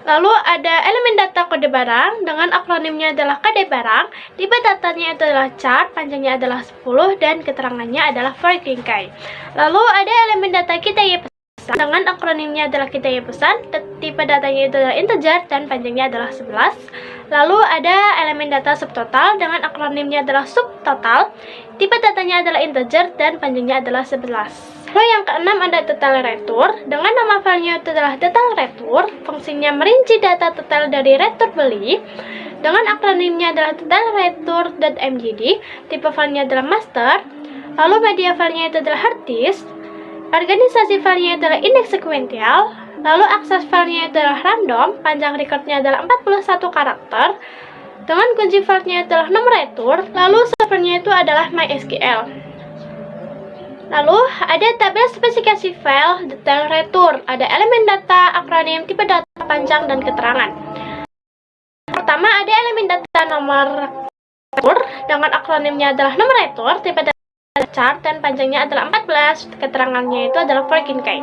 Speaker 3: Lalu ada elemen data kode barang dengan akronimnya adalah KD barang, tipe datanya itu adalah char, panjangnya adalah 10 dan keterangannya adalah foreign key. Lalu ada elemen data kita ye pesan pesan dengan akronimnya adalah kita ya pesan, tipe datanya itu adalah integer dan panjangnya adalah 11. Lalu ada elemen data subtotal dengan akronimnya adalah subtotal, tipe datanya adalah integer dan panjangnya adalah 11. Lalu yang keenam ada detail retur dengan nama filenya itu adalah detail retur, fungsinya merinci data detail dari retur beli dengan akronimnya adalah detail retur.mjd, tipe filenya adalah master, lalu media filenya itu adalah hard disk, organisasi filenya adalah indeks sekuensial, lalu akses filenya itu adalah random, panjang recordnya adalah 41 karakter, dengan kunci filenya adalah nomor retur, lalu servernya itu adalah MySQL. Lalu ada tabel spesifikasi file detail retur, ada elemen data, akronim, tipe data, panjang, dan keterangan. Pertama ada elemen data nomor retur dengan akronimnya adalah nomor retur, tipe data chart dan panjangnya adalah 14, keterangannya itu adalah foreign key.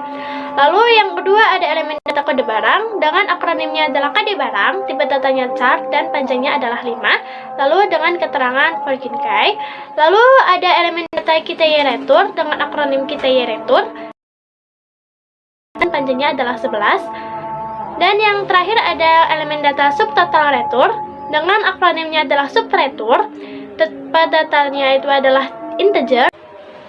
Speaker 3: Lalu yang kedua ada elemen data kode barang dengan akronimnya adalah KD barang, tipe datanya chart dan panjangnya adalah 5, lalu dengan keterangan foreign key. Lalu ada elemen data KTY retur dengan akronim KTY retur dan panjangnya adalah 11. Dan yang terakhir ada elemen data subtotal retur dengan akronimnya adalah subretur, tipe datanya itu adalah integer.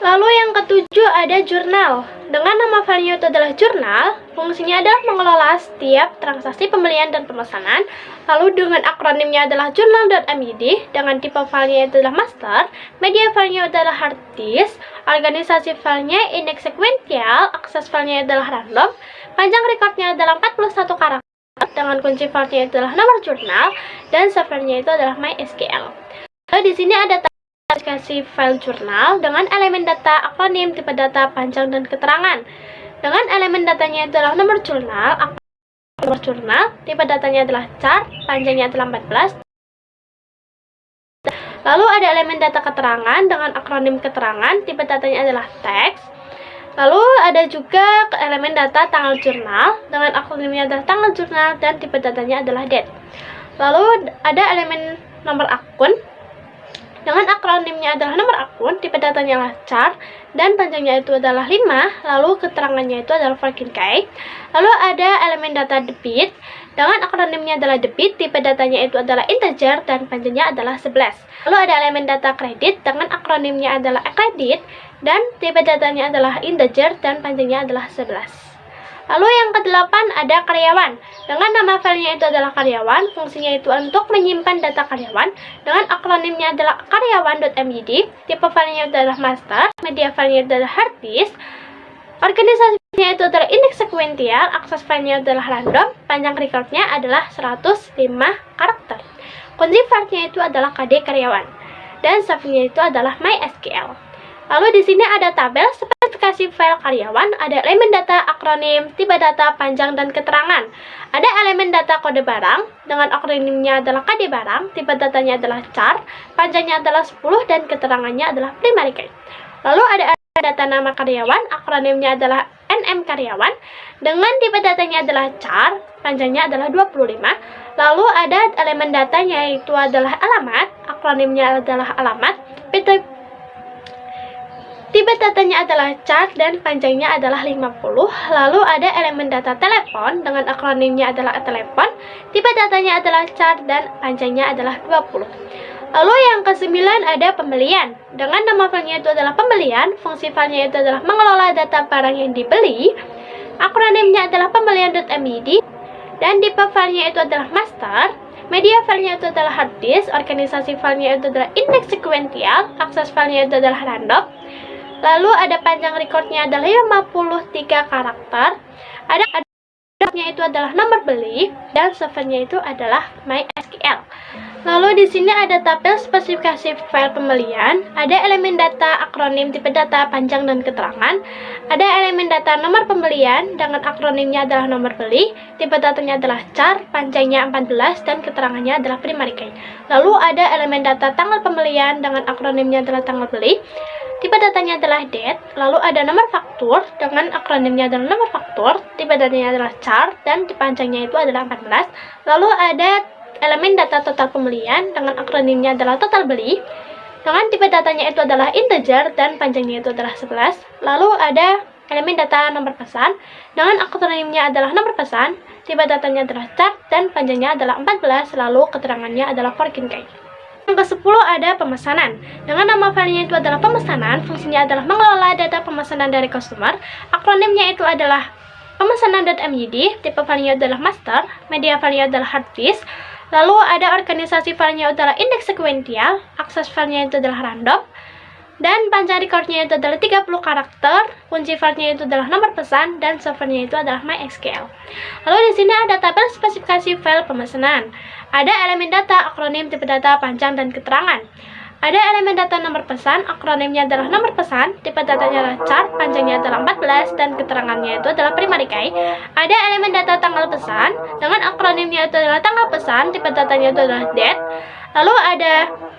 Speaker 3: Lalu yang ketujuh ada jurnal dengan nama filenya itu adalah jurnal, fungsinya adalah mengelola setiap transaksi pembelian dan pemesanan. Lalu dengan akronimnya adalah journal.myd, dengan tipe filenya itu adalah master, media filenya adalah hard disk, organisasi filenya indeks sekuensial, akses filenya adalah random, panjang recordnya adalah 41 karakter, dengan kunci filenya itu adalah nomor jurnal, dan servernya itu adalah MySQL. Lalu di sini ada spesifikasi file jurnal dengan elemen data, akronim, tipe data, panjang, dan keterangan. Dengan elemen datanya itu adalah nomor jurnal, tipe datanya adalah chart, panjangnya adalah 14. Lalu ada elemen data keterangan dengan akronim keterangan, tipe datanya adalah teks. Lalu ada juga elemen data tanggal jurnal dengan akronimnya adalah tanggal jurnal dan tipe datanya adalah date. Lalu ada elemen nomor akun dengan akronimnya adalah nomor akun, tipe datanya adalah chart, dan panjangnya itu adalah 5, lalu keterangannya itu adalah foreign key. Lalu ada elemen data debit, dengan akronimnya adalah debit, tipe datanya itu adalah integer, dan panjangnya adalah 11. Lalu ada elemen data kredit, dengan akronimnya adalah kredit, dan tipe datanya adalah integer, dan panjangnya adalah 11. Lalu yang kedelapan ada karyawan. Dengan nama filenya itu adalah karyawan, fungsinya itu untuk menyimpan data karyawan. Dengan akronimnya adalah karyawan.myd, tipe filenya itu adalah master, media filenya adalah hard disk, organisasinya itu adalah indeks sekuensial, akses filenya adalah random, panjang recordnya adalah 105 karakter. Kunci filenya itu adalah KD karyawan, dan servernya itu adalah MySQL. Lalu di sini ada tabel spesifikasi file karyawan, ada elemen data, akronim, tipe data, panjang, dan keterangan. Ada elemen data kode barang, dengan akronimnya adalah KD barang, tipe datanya adalah chart, panjangnya adalah 10, dan keterangannya adalah primary key. Lalu ada data nama karyawan, akronimnya adalah NM karyawan, dengan tipe datanya adalah chart, panjangnya adalah 25. Lalu ada elemen datanya yaitu adalah alamat, akronimnya adalah alamat, tipe datanya adalah chart dan panjangnya adalah 50. Lalu ada elemen data telepon dengan akronimnya adalah telepon, tipe datanya adalah chart dan panjangnya adalah 20. Lalu yang kesembilan ada pembelian. Dengan nama filenya itu adalah pembelian, fungsi filenya itu adalah mengelola data barang yang dibeli. Akronimnya adalah pembelian.myd dan tipe filenya itu adalah master. Media filenya itu adalah hard disk, organisasi filenya itu adalah indeks sekuensial, akses filenya itu adalah random. Lalu ada panjang recordnya adalah 53 karakter. Ada itu adalah nomor beli dan servernya itu adalah MySQL. Lalu di sini ada tabel spesifikasi file pembelian, ada elemen data, akronim, tipe data, panjang, dan keterangan. Ada elemen data nomor pembelian dengan akronimnya adalah nomor beli, tipe datanya adalah chart, panjangnya 14, dan keterangannya adalah primary key. Lalu ada elemen data tanggal pembelian dengan akronimnya adalah tanggal beli, tipe datanya adalah date. Lalu ada nomor faktur dengan akronimnya adalah nomor faktur, tipe datanya adalah chart, dan panjangnya itu adalah 14. Lalu ada elemen data total pembelian dengan akronimnya adalah total beli, dengan tipe datanya itu adalah integer dan panjangnya itu adalah 11. Lalu ada elemen data nomor pesan dengan akronimnya adalah nomor pesan, tipe datanya adalah chart, dan panjangnya adalah 14, lalu keterangannya adalah working key. Yang ke-10 ada pemesanan. Dengan nama filenya itu adalah pemesanan, fungsinya adalah mengelola data pemesanan dari customer. Akronimnya itu adalah pemesanan.myd, tipe filenya adalah master, media filenya adalah hard disk. Lalu ada organisasi filenya adalah indeks sekuensial, akses filenya itu adalah random, dan panjang recordnya itu adalah 30 karakter, kunci filenya itu adalah nomor pesan, dan servernya itu adalah MySQL. Lalu di sini ada tabel spesifikasi file pemesanan. Ada elemen data, akronim, tipe data, panjang, dan keterangan. Ada elemen data nomor pesan, akronimnya adalah nomor pesan, tipe datanya adalah chart, panjangnya adalah 14, dan keterangannya itu adalah primary key. Ada elemen data tanggal pesan, dengan akronimnya itu adalah tanggal pesan, tipe datanya itu adalah date. Lalu ada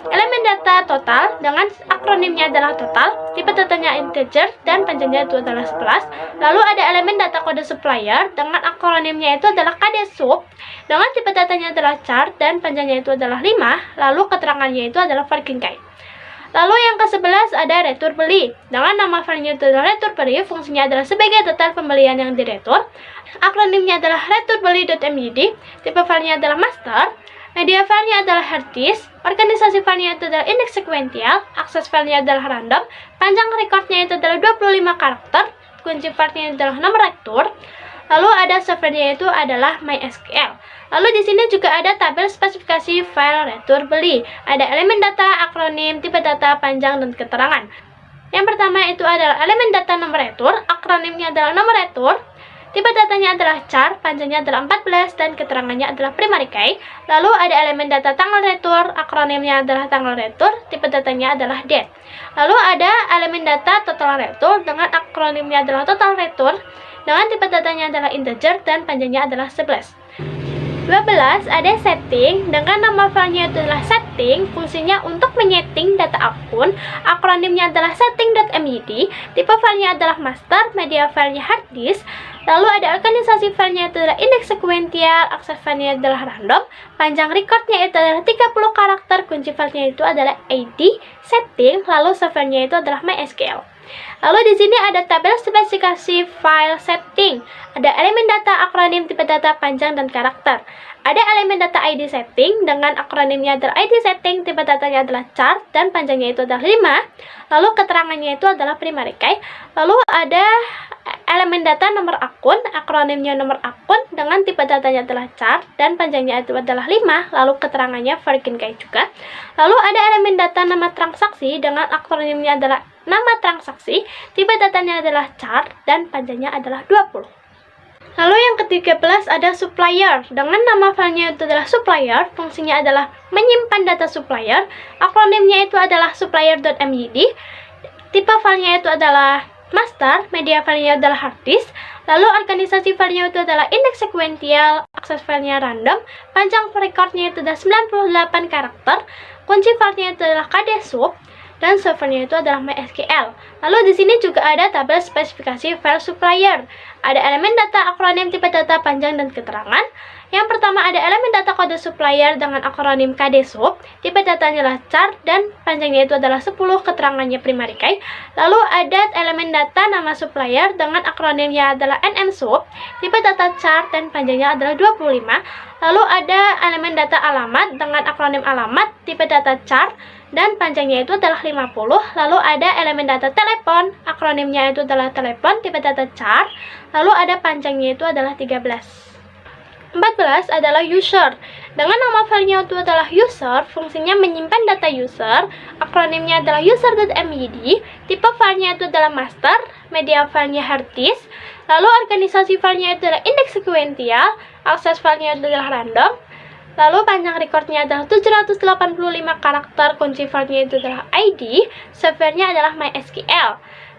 Speaker 3: elemen data total, dengan akronimnya adalah total, tipe datanya integer, dan panjangnya itu adalah 11. Lalu ada elemen data kode supplier, dengan akronimnya itu adalah KD sub, dengan tipe datanya adalah chart, dan panjangnya itu adalah 5, lalu keterangannya itu adalah working key. Lalu yang ke-11 ada retur beli. Dengan nama filenya itu adalah retur beli, fungsinya adalah sebagai detail pembelian yang diretur. Akronimnya adalah returbeli.myd, tipe filenya adalah master, media filenya adalah hard disk, organisasi filenya itu adalah indeks sekuensial, akses filenya adalah random, panjang recordnya itu adalah 25 karakter, kunci filenya adalah nomor retur. Lalu ada servernya itu adalah MySQL. Lalu di sini juga ada tabel spesifikasi file retur beli. Ada elemen data, akronim, tipe data, panjang, dan keterangan. Yang pertama itu adalah elemen data nomor retur, akronimnya adalah nomor retur, tipe datanya adalah chart, panjangnya adalah 14, dan keterangannya adalah primary key. Lalu ada elemen data tanggal retur, akronimnya adalah tanggal retur, tipe datanya adalah date. Lalu ada elemen data total retur, dengan akronimnya adalah total retur, dengan tipe datanya adalah integer, dan panjangnya adalah 11. 12 ada setting, dengan nama filenya itu adalah setting, fungsinya untuk menyeting data akun, akronimnya adalah setting.myd, tipe filenya adalah master, media filenya hard disk. Lalu ada organisasi filenya itu adalah indeks sekuensial, akses filenya adalah random, panjang recordnya itu adalah 30 karakter, kunci filenya itu adalah id, setting, lalu servernya itu adalah MySQL. Lalu di sini ada tabel spesifikasi file setting. Ada elemen data, akronim, tipe data, panjang, dan karakter. Ada elemen data ID setting, dengan akronimnya adalah ID setting, tipe datanya adalah chart, dan panjangnya itu adalah 5. Lalu keterangannya itu adalah primary key. Lalu ada elemen data nomor akun, akronimnya nomor akun, dengan tipe datanya adalah chart, dan panjangnya itu adalah 5, lalu keterangannya working key juga. Lalu ada elemen data nama transaksi, dengan akronimnya adalah nama transaksi, tipe datanya adalah chart, dan panjangnya adalah 20. Lalu yang ke-13 ada supplier. Dengan nama filenya itu adalah supplier, fungsinya adalah menyimpan data supplier. Akronimnya itu adalah supplier.myd, tipe filenya itu adalah master, media filenya adalah hard disk. Lalu organisasi filenya itu adalah indeks sekuensial, akses filenya random, panjang recordnya itu adalah 98 karakter, kunci filenya itu adalah KD sub, dan servernya itu adalah MySQL. Lalu di sini juga ada tabel spesifikasi file supplier. Ada elemen data, akronim, tipe data, panjang, dan keterangan. Yang pertama ada elemen data kode supplier dengan akronim KD sub, tipe datanya adalah chart, dan panjangnya itu adalah 10, keterangannya primary key. Lalu ada elemen data nama supplier dengan akronimnya adalah NM sub, tipe data chart, dan panjangnya adalah 25. Lalu ada elemen data alamat dengan akronim alamat, tipe data chart, dan panjangnya itu adalah 50. Lalu ada elemen data telepon, akronimnya itu adalah telepon, tipe data chart, lalu ada panjangnya itu adalah 13. 14 adalah user. Dengan nama filenya itu adalah user, fungsinya menyimpan data user, akronimnya adalah user.myd, tipe filenya itu adalah master, media filenya hard disk, lalu organisasi filenya itu adalah indeks sekuensial, akses filenya itu adalah random, lalu panjang recordnya adalah 785 karakter, kunci filenya itu adalah ID, servernya adalah MySQL.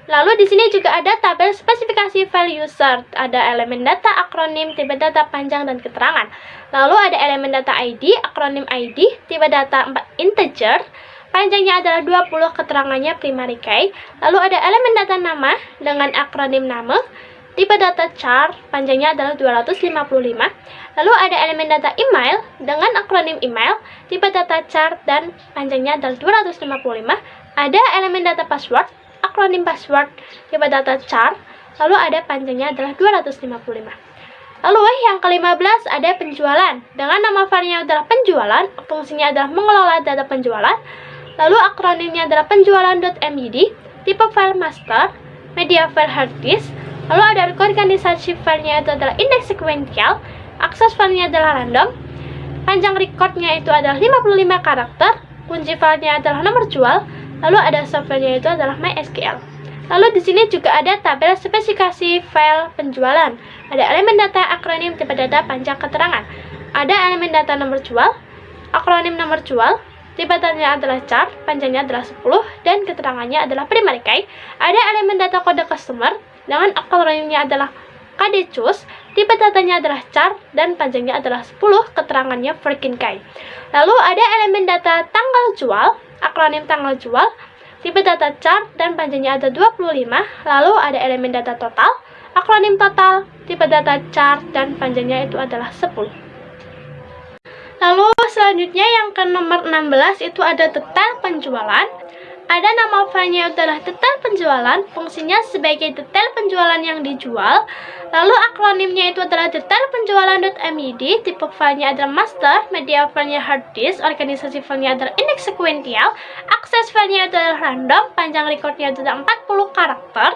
Speaker 3: Lalu di sini juga ada tabel spesifikasi file user. Ada elemen data, akronim, tipe data, panjang, dan keterangan. Lalu ada elemen data ID, akronim ID, tipe data 4 integer, panjangnya adalah 20, keterangannya primary key. Lalu ada elemen data nama dengan akronim nama, tipe data chart, panjangnya adalah 255. Lalu ada elemen data email dengan akronim email, tipe data chart, dan panjangnya adalah 255. Ada elemen data password, akronim password, tipe data chart, lalu ada panjangnya adalah 255. Lalu yang ke-15 ada penjualan. Dengan nama filenya adalah penjualan, fungsinya adalah mengelola data penjualan. Lalu akronimnya adalah penjualan.myd, tipe file master, media file hard disk. Lalu ada organisasi filenya itu adalah indeks sekuensial, akses filenya adalah random, panjang recordnya itu adalah 55 karakter, kunci filenya adalah nomor jual, lalu ada subfilenya itu adalah MySQL. Lalu di sini juga ada tabel spesifikasi file penjualan. Ada elemen data, akronim, tipe data, panjang keterangan. Ada elemen data nomor jual, akronim nomor jual, tipe datanya adalah chart, panjangnya adalah 10, dan keterangannya adalah primary key. Ada elemen data kode customer, dengan akronimnya adalah KD choose, tipe datanya adalah chart, dan panjangnya adalah 10, keterangannya working key. Lalu ada elemen data tanggal jual, akronim tanggal jual, tipe data chart, dan panjangnya ada 25. Lalu ada elemen data total, akronim total, tipe data chart, dan panjangnya itu adalah 10. Lalu selanjutnya yang ke nomor 16 itu ada detail penjualan. Ada nama filenya adalah detail penjualan, fungsinya sebagai detail penjualan yang dijual. Lalu akronimnya itu adalah detail penjualan.myd, tipe filenya adalah master, media filenya hard disk, organisasi filenya adalah indeks sekuensial, akses filenya adalah random, panjang recordnya adalah 40 karakter,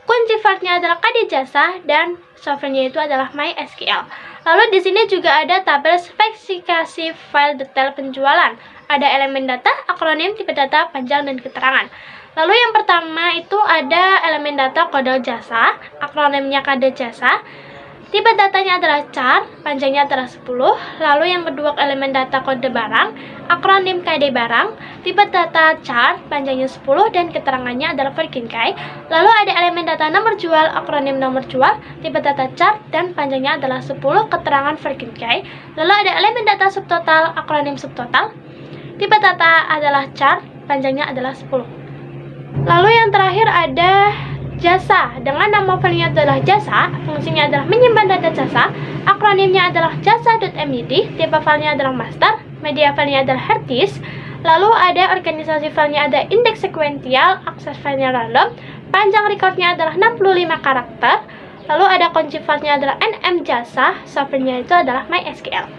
Speaker 3: kunci filenya adalah KD jasa, dan softwarenya itu adalah MySQL. Lalu di sini juga ada tabel spesifikasi file detail penjualan. Ada elemen data, akronim, tipe data, panjang, dan keterangan. Lalu yang pertama itu ada elemen data kode jasa, akronimnya KD jasa, tipe datanya adalah chart, panjangnya adalah 10. Lalu yang kedua elemen data kode barang, akronim KD barang, tipe data chart, panjangnya 10, dan keterangannya adalah working key. Lalu ada elemen data nomor jual, akronim nomor jual, tipe data chart, dan panjangnya adalah 10, keterangan working key. Lalu ada elemen data subtotal, akronim subtotal, tipe data adalah chart, panjangnya adalah 10. Lalu yang terakhir ada jasa. Dengan nama filenya adalah jasa, fungsinya adalah menyimpan data jasa, akronimnya adalah jasa.myd, tipe filenya adalah master, media filenya adalah hard disk. Lalu ada organisasi filenya ada indeks sekuensial, akses filenya random, panjang recordnya adalah 65 karakter. Lalu ada kunci filenya adalah nm jasa, softwarenya itu adalah MySQL.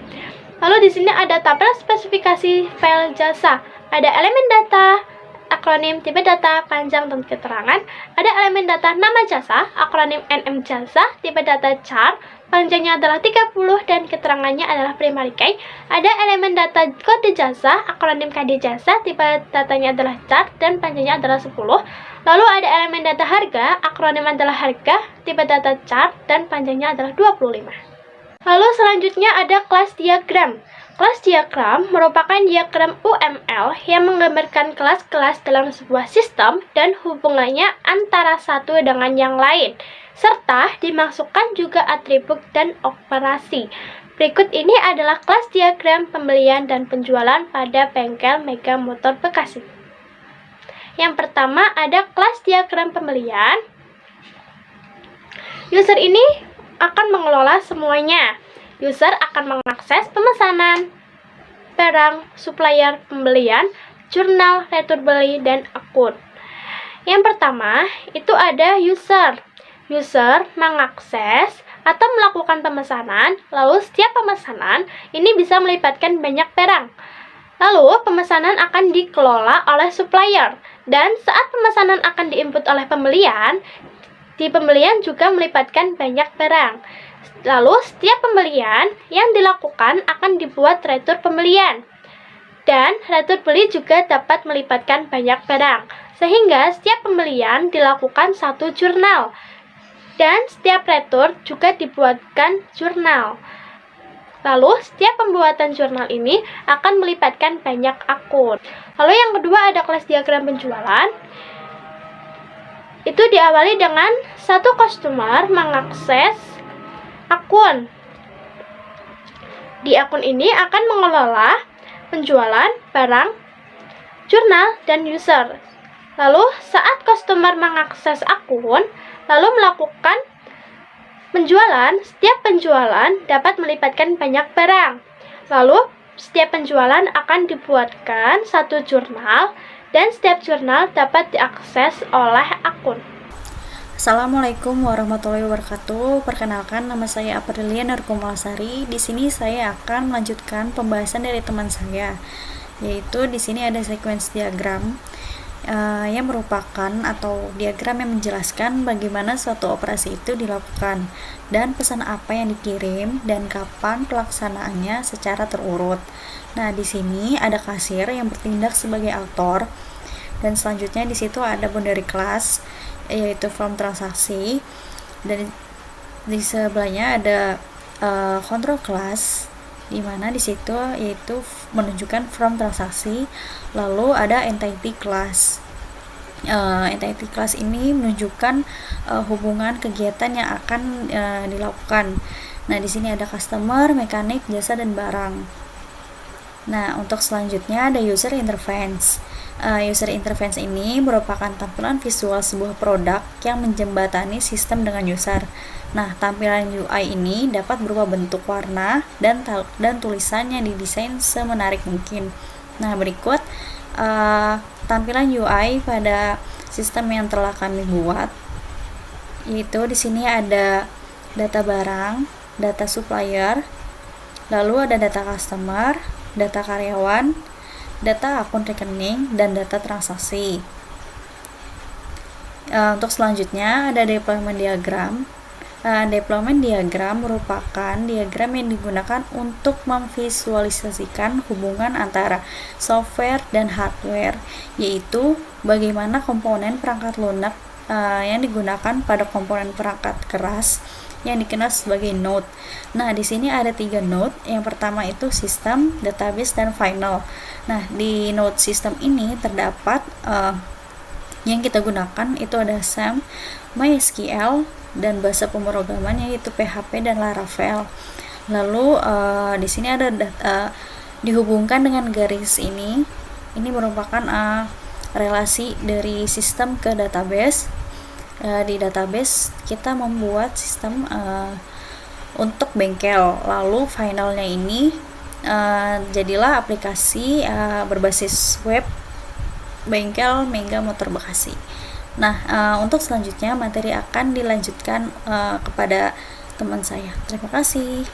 Speaker 3: Lalu di sini ada tabel spesifikasi file jasa. Ada elemen data, akronim, tipe data, panjang, dan keterangan. Ada elemen data nama jasa, akronim nm jasa, tipe data chart, panjangnya adalah 30, dan keterangannya adalah primary key. Ada elemen data kode jasa, akronim KD jasa, tipe datanya adalah chart, dan panjangnya adalah 10. Lalu ada elemen data harga, akronim adalah harga, tipe data chart, dan panjangnya adalah 25. Lalu selanjutnya ada kelas diagram. Kelas diagram merupakan diagram UML yang menggambarkan kelas-kelas dalam sebuah sistem dan hubungannya antara satu dengan yang lain, serta dimasukkan juga atribut dan operasi. Berikut ini adalah kelas diagram pembelian dan penjualan pada bengkel Mega Motor Bekasi. Yang pertama ada kelas diagram pembelian. User ini akan mengelola semuanya. User akan mengakses pemesanan, barang, supplier, pembelian, jurnal, retur beli, dan akun. Yang pertama, itu ada user. User mengakses atau melakukan pemesanan, lalu setiap pemesanan ini bisa melibatkan banyak barang. Lalu, pemesanan akan dikelola oleh supplier, dan saat pemesanan akan diinput oleh pembelian, di pembelian juga melibatkan banyak barang. Lalu, setiap pembelian yang dilakukan akan dibuat retur pembelian. Dan retur beli juga dapat melibatkan banyak barang. Sehingga setiap pembelian dilakukan satu jurnal. Dan setiap retur juga dibuatkan jurnal. Lalu, setiap pembuatan jurnal ini akan melibatkan banyak akun. Lalu yang kedua ada kelas diagram penjualan. Itu diawali dengan satu customer mengakses akun. Di akun ini akan mengelola penjualan, barang, jurnal, dan user. Lalu saat customer mengakses akun, lalu melakukan penjualan, setiap penjualan dapat melibatkan banyak barang. Lalu setiap penjualan akan dibuatkan satu jurnal, dan setiap jurnal dapat diakses oleh akun.
Speaker 4: Assalamualaikum warahmatullahi wabarakatuh. Perkenalkan, nama saya Aprilia Narkumalasari. Di sini saya akan melanjutkan pembahasan dari teman saya, yaitu di sini ada sequence diagram yang merupakan atau diagram yang menjelaskan bagaimana suatu operasi itu dilakukan dan pesan apa yang dikirim dan kapan pelaksanaannya secara terurut. Nah, di sini ada kasir yang bertindak sebagai autor, dan selanjutnya di situ ada boundary class, yaitu from transaksi, dan di sebelahnya ada control class, di mana di situ yaitu menunjukkan from transaksi. Lalu ada entity class. Entity class ini menunjukkan hubungan kegiatan yang akan dilakukan. Nah, di sini ada customer, mekanik, jasa, dan barang. Nah, untuk selanjutnya ada user interface. User interface ini merupakan tampilan visual sebuah produk yang menjembatani sistem dengan user. Nah, tampilan UI ini dapat berupa bentuk, warna, dan tulisan yang didesain semenarik mungkin. Nah, berikut tampilan UI pada sistem yang telah kami buat. Yaitu di sini ada data barang, data supplier, lalu ada data customer, data karyawan, data akun rekening, dan data transaksi. Untuk selanjutnya ada deployment diagram. Deployment diagram merupakan diagram yang digunakan untuk memvisualisasikan hubungan antara software dan hardware, yaitu bagaimana komponen perangkat lunak yang digunakan pada komponen perangkat keras yang dikenal sebagai node. Nah, di sini ada 3 node. Yang pertama itu sistem, database, dan final. Nah, di node sistem ini terdapat yang kita gunakan itu ada SAM, MySQL, dan bahasa pemrograman yaitu PHP dan Laravel. Lalu di sini ada dihubungkan dengan garis ini. Ini merupakan relasi dari sistem ke database. Di database kita membuat sistem untuk bengkel. Lalu finalnya ini jadilah aplikasi berbasis web bengkel Mega Motor Bekasi. Nah, untuk selanjutnya materi akan dilanjutkan kepada teman saya. Terima kasih.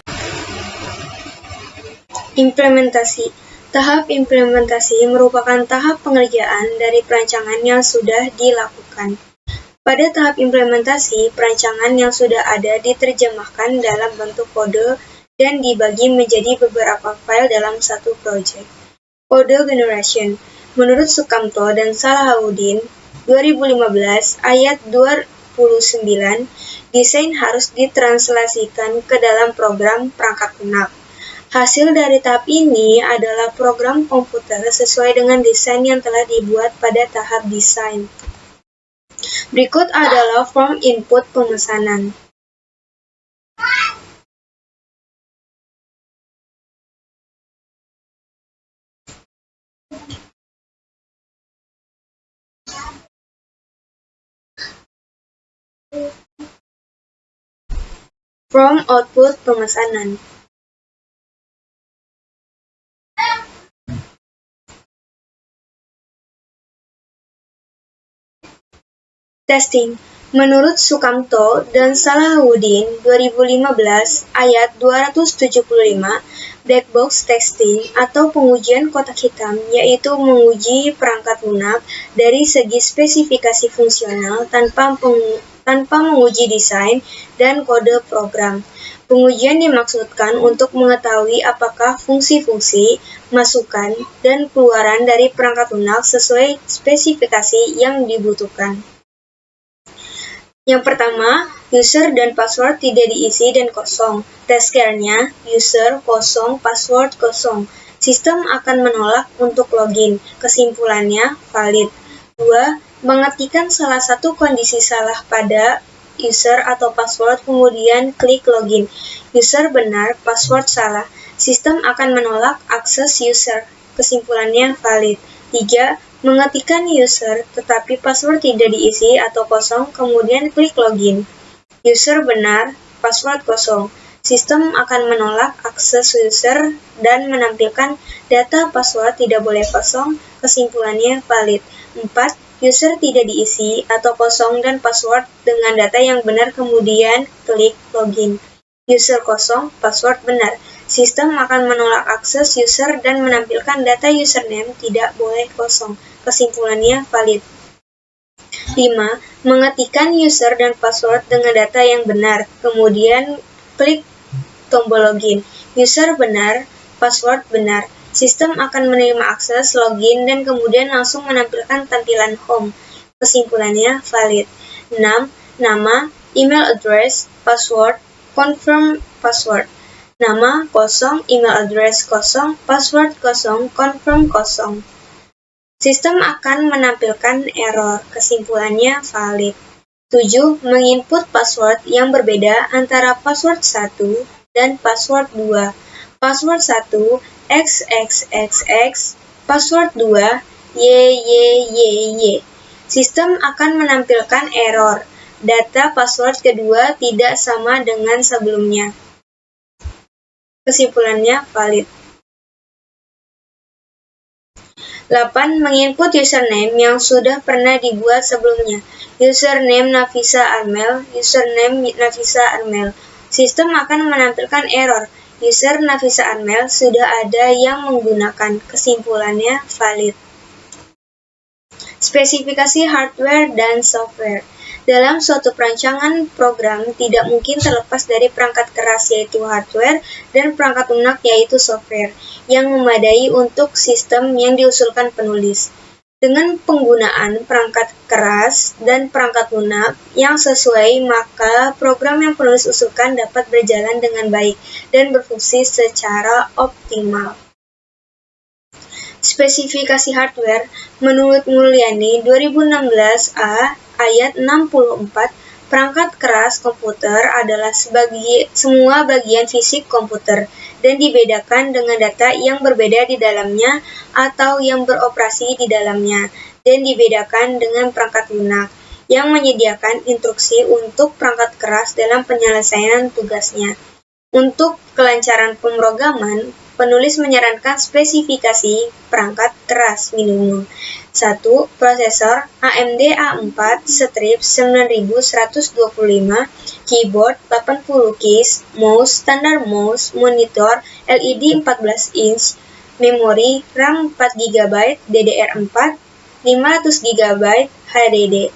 Speaker 5: Implementasi. Tahap implementasi merupakan tahap pengerjaan dari perancangan yang sudah dilakukan. Pada tahap implementasi, perancangan yang sudah ada diterjemahkan dalam bentuk kode dan dibagi menjadi beberapa file dalam satu project. Code Generation. Menurut Sukamto dan Salahuddin, 2015 ayat 29, desain harus ditranslasikan ke dalam program perangkat lunak. Hasil dari tahap ini adalah program komputer sesuai dengan desain yang telah dibuat pada tahap desain. Berikut adalah form input pemesanan. Form output pemesanan. Testing. Menurut Sukamto dan Salahuddin 2015 ayat 275, black box testing atau pengujian kotak hitam yaitu menguji perangkat lunak dari segi spesifikasi fungsional tanpa menguji desain dan kode program. Pengujian dimaksudkan untuk mengetahui apakah fungsi-fungsi, masukan, dan keluaran dari perangkat lunak sesuai spesifikasi yang dibutuhkan. Yang pertama, user dan password tidak diisi dan kosong. Test care-nya, user kosong, password kosong. Sistem akan menolak untuk login. Kesimpulannya, valid. 2. Mengetikkan salah satu kondisi salah pada user atau password, kemudian klik login. User benar, password salah. Sistem akan menolak akses user. Kesimpulannya, valid. 3. Mengetikkan user, tetapi password tidak diisi atau kosong, kemudian klik login. User benar, password kosong. Sistem akan menolak akses user dan menampilkan data password tidak boleh kosong, kesimpulannya valid. 4. user tidak diisi atau kosong dan password dengan data yang benar kemudian klik login. User kosong, password benar. Sistem akan menolak akses user dan menampilkan data username tidak boleh kosong. Kesimpulannya valid. 5. Mengetikkan user dan password dengan data yang benar, kemudian klik tombol login. User benar, password benar. Sistem akan menerima akses login dan kemudian langsung menampilkan tampilan home. Kesimpulannya valid. 6. Nama, email address, password, confirm password. Nama kosong, email address kosong, password kosong, confirm kosong. Sistem akan menampilkan error. Kesimpulannya valid. 7. Menginput password yang berbeda antara password 1 dan password 2. Password 1 XXXX, password 2 YYYY. Sistem akan menampilkan error. Data password kedua tidak sama dengan sebelumnya. Kesimpulannya valid. 8. Menginput username yang sudah pernah dibuat sebelumnya. Username Nafisa Armel, username Nafisa Armel. Sistem akan menampilkan error. User Nafisa Armel sudah ada yang menggunakan. Kesimpulannya valid. Spesifikasi hardware dan software. Dalam suatu perancangan program tidak mungkin terlepas dari perangkat keras yaitu hardware dan perangkat lunak yaitu software yang memadai untuk sistem yang diusulkan penulis. Dengan penggunaan perangkat keras dan perangkat lunak yang sesuai, maka program yang penulis usulkan dapat berjalan dengan baik dan berfungsi secara optimal. Spesifikasi hardware menurut Mulyani 2016 A ayat 64, perangkat keras komputer adalah semua bagian fisik komputer dan dibedakan dengan data yang berbeda di dalamnya atau yang beroperasi di dalamnya, dan dibedakan dengan perangkat lunak yang menyediakan instruksi untuk perangkat keras dalam penyelesaian tugasnya. Untuk kelancaran pemrograman, penulis menyarankan spesifikasi perangkat keras minimum. 1. Prosesor AMD A4 strip 9125, keyboard 80 keys, mouse standar mouse, monitor LED 14 inch, memori RAM 4 GB, DDR4, 500 GB HDD.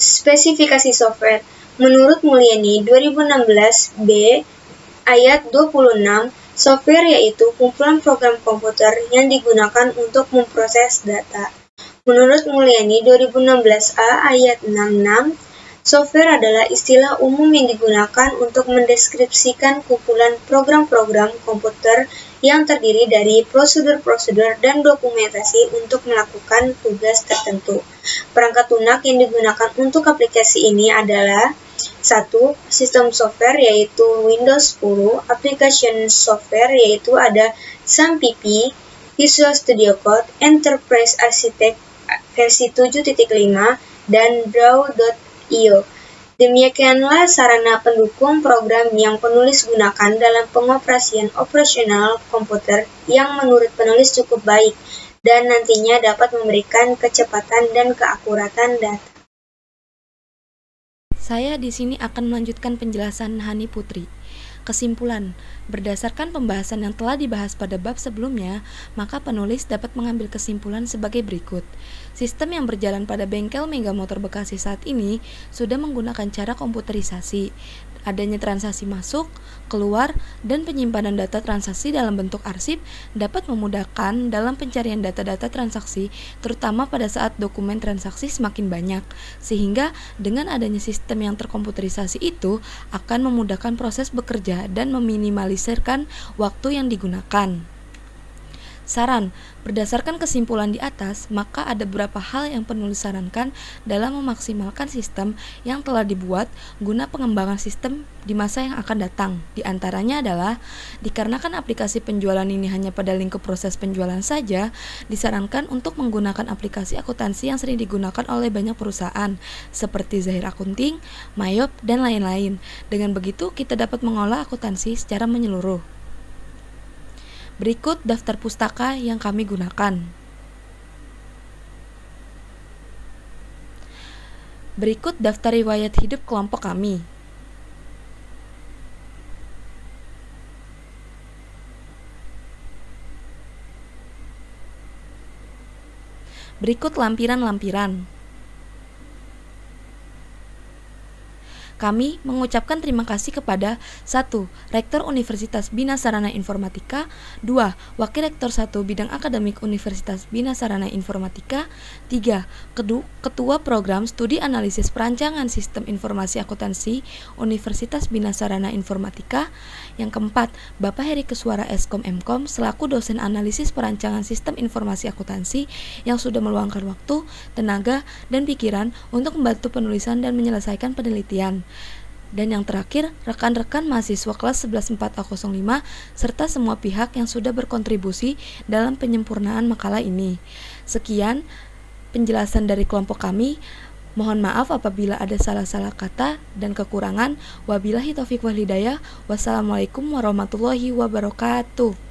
Speaker 5: Spesifikasi software menurut Mulyani 2016 B ayat 26, software yaitu kumpulan program komputer yang digunakan untuk memproses data. Menurut Mulyani 2016 A ayat 66, software adalah istilah umum yang digunakan untuk mendeskripsikan kumpulan program-program komputer yang terdiri dari prosedur-prosedur dan dokumentasi untuk melakukan tugas tertentu. Perangkat lunak yang digunakan untuk aplikasi ini adalah 1. Sistem software yaitu Windows 10, application software yaitu ada XAMPP, Visual Studio Code, Enterprise Architect versi 7.5, dan Draw.io. Demikianlah sarana pendukung program yang penulis gunakan dalam pengoperasian operasional komputer yang menurut penulis cukup baik dan nantinya dapat memberikan kecepatan dan keakuratan data.
Speaker 1: Saya di sini akan melanjutkan penjelasan Hani Putri. Kesimpulan, berdasarkan pembahasan yang telah dibahas pada bab sebelumnya, maka penulis dapat mengambil kesimpulan sebagai berikut. Sistem yang berjalan pada bengkel Mega Motor Bekasi saat ini sudah menggunakan cara komputerisasi. Adanya transaksi masuk, keluar, dan penyimpanan data transaksi dalam bentuk arsip dapat memudahkan dalam pencarian data-data transaksi, terutama pada saat dokumen transaksi semakin banyak, sehingga dengan adanya sistem yang terkomputerisasi itu akan memudahkan proses bekerja dan meminimalisirkan waktu yang digunakan. Saran, berdasarkan kesimpulan di atas, maka ada beberapa hal yang penulis sarankan dalam memaksimalkan sistem yang telah dibuat guna pengembangan sistem di masa yang akan datang. Di antaranya adalah, dikarenakan aplikasi penjualan ini hanya pada lingkup proses penjualan saja, disarankan untuk menggunakan aplikasi akuntansi yang sering digunakan oleh banyak perusahaan, seperti Zahir Akunting, Mayop, dan lain-lain. Dengan begitu, kita dapat mengolah akuntansi secara menyeluruh. Berikut daftar pustaka yang kami gunakan. Berikut daftar riwayat hidup kelompok kami. Berikut lampiran-lampiran. Kami mengucapkan terima kasih kepada 1. Rektor Universitas Bina Sarana Informatika, 2. Wakil Rektor 1 Bidang Akademik Universitas Bina Sarana Informatika, 3. Ketua Program Studi Analisis Perancangan Sistem Informasi Akuntansi Universitas Bina Sarana Informatika, yang keempat, Bapak Heri Keswara Eskom Mkom selaku dosen analisis perancangan sistem informasi akuntansi yang sudah meluangkan waktu, tenaga, dan pikiran untuk membantu penulisan dan menyelesaikan penelitian. Dan yang terakhir, rekan-rekan mahasiswa kelas 11.405 serta semua pihak yang sudah berkontribusi dalam penyempurnaan makalah ini. Sekian penjelasan dari kelompok kami. Mohon maaf apabila ada salah-salah kata dan kekurangan. Wabillahi taufiq wal hidayah. Wassalamualaikum warahmatullahi wabarakatuh.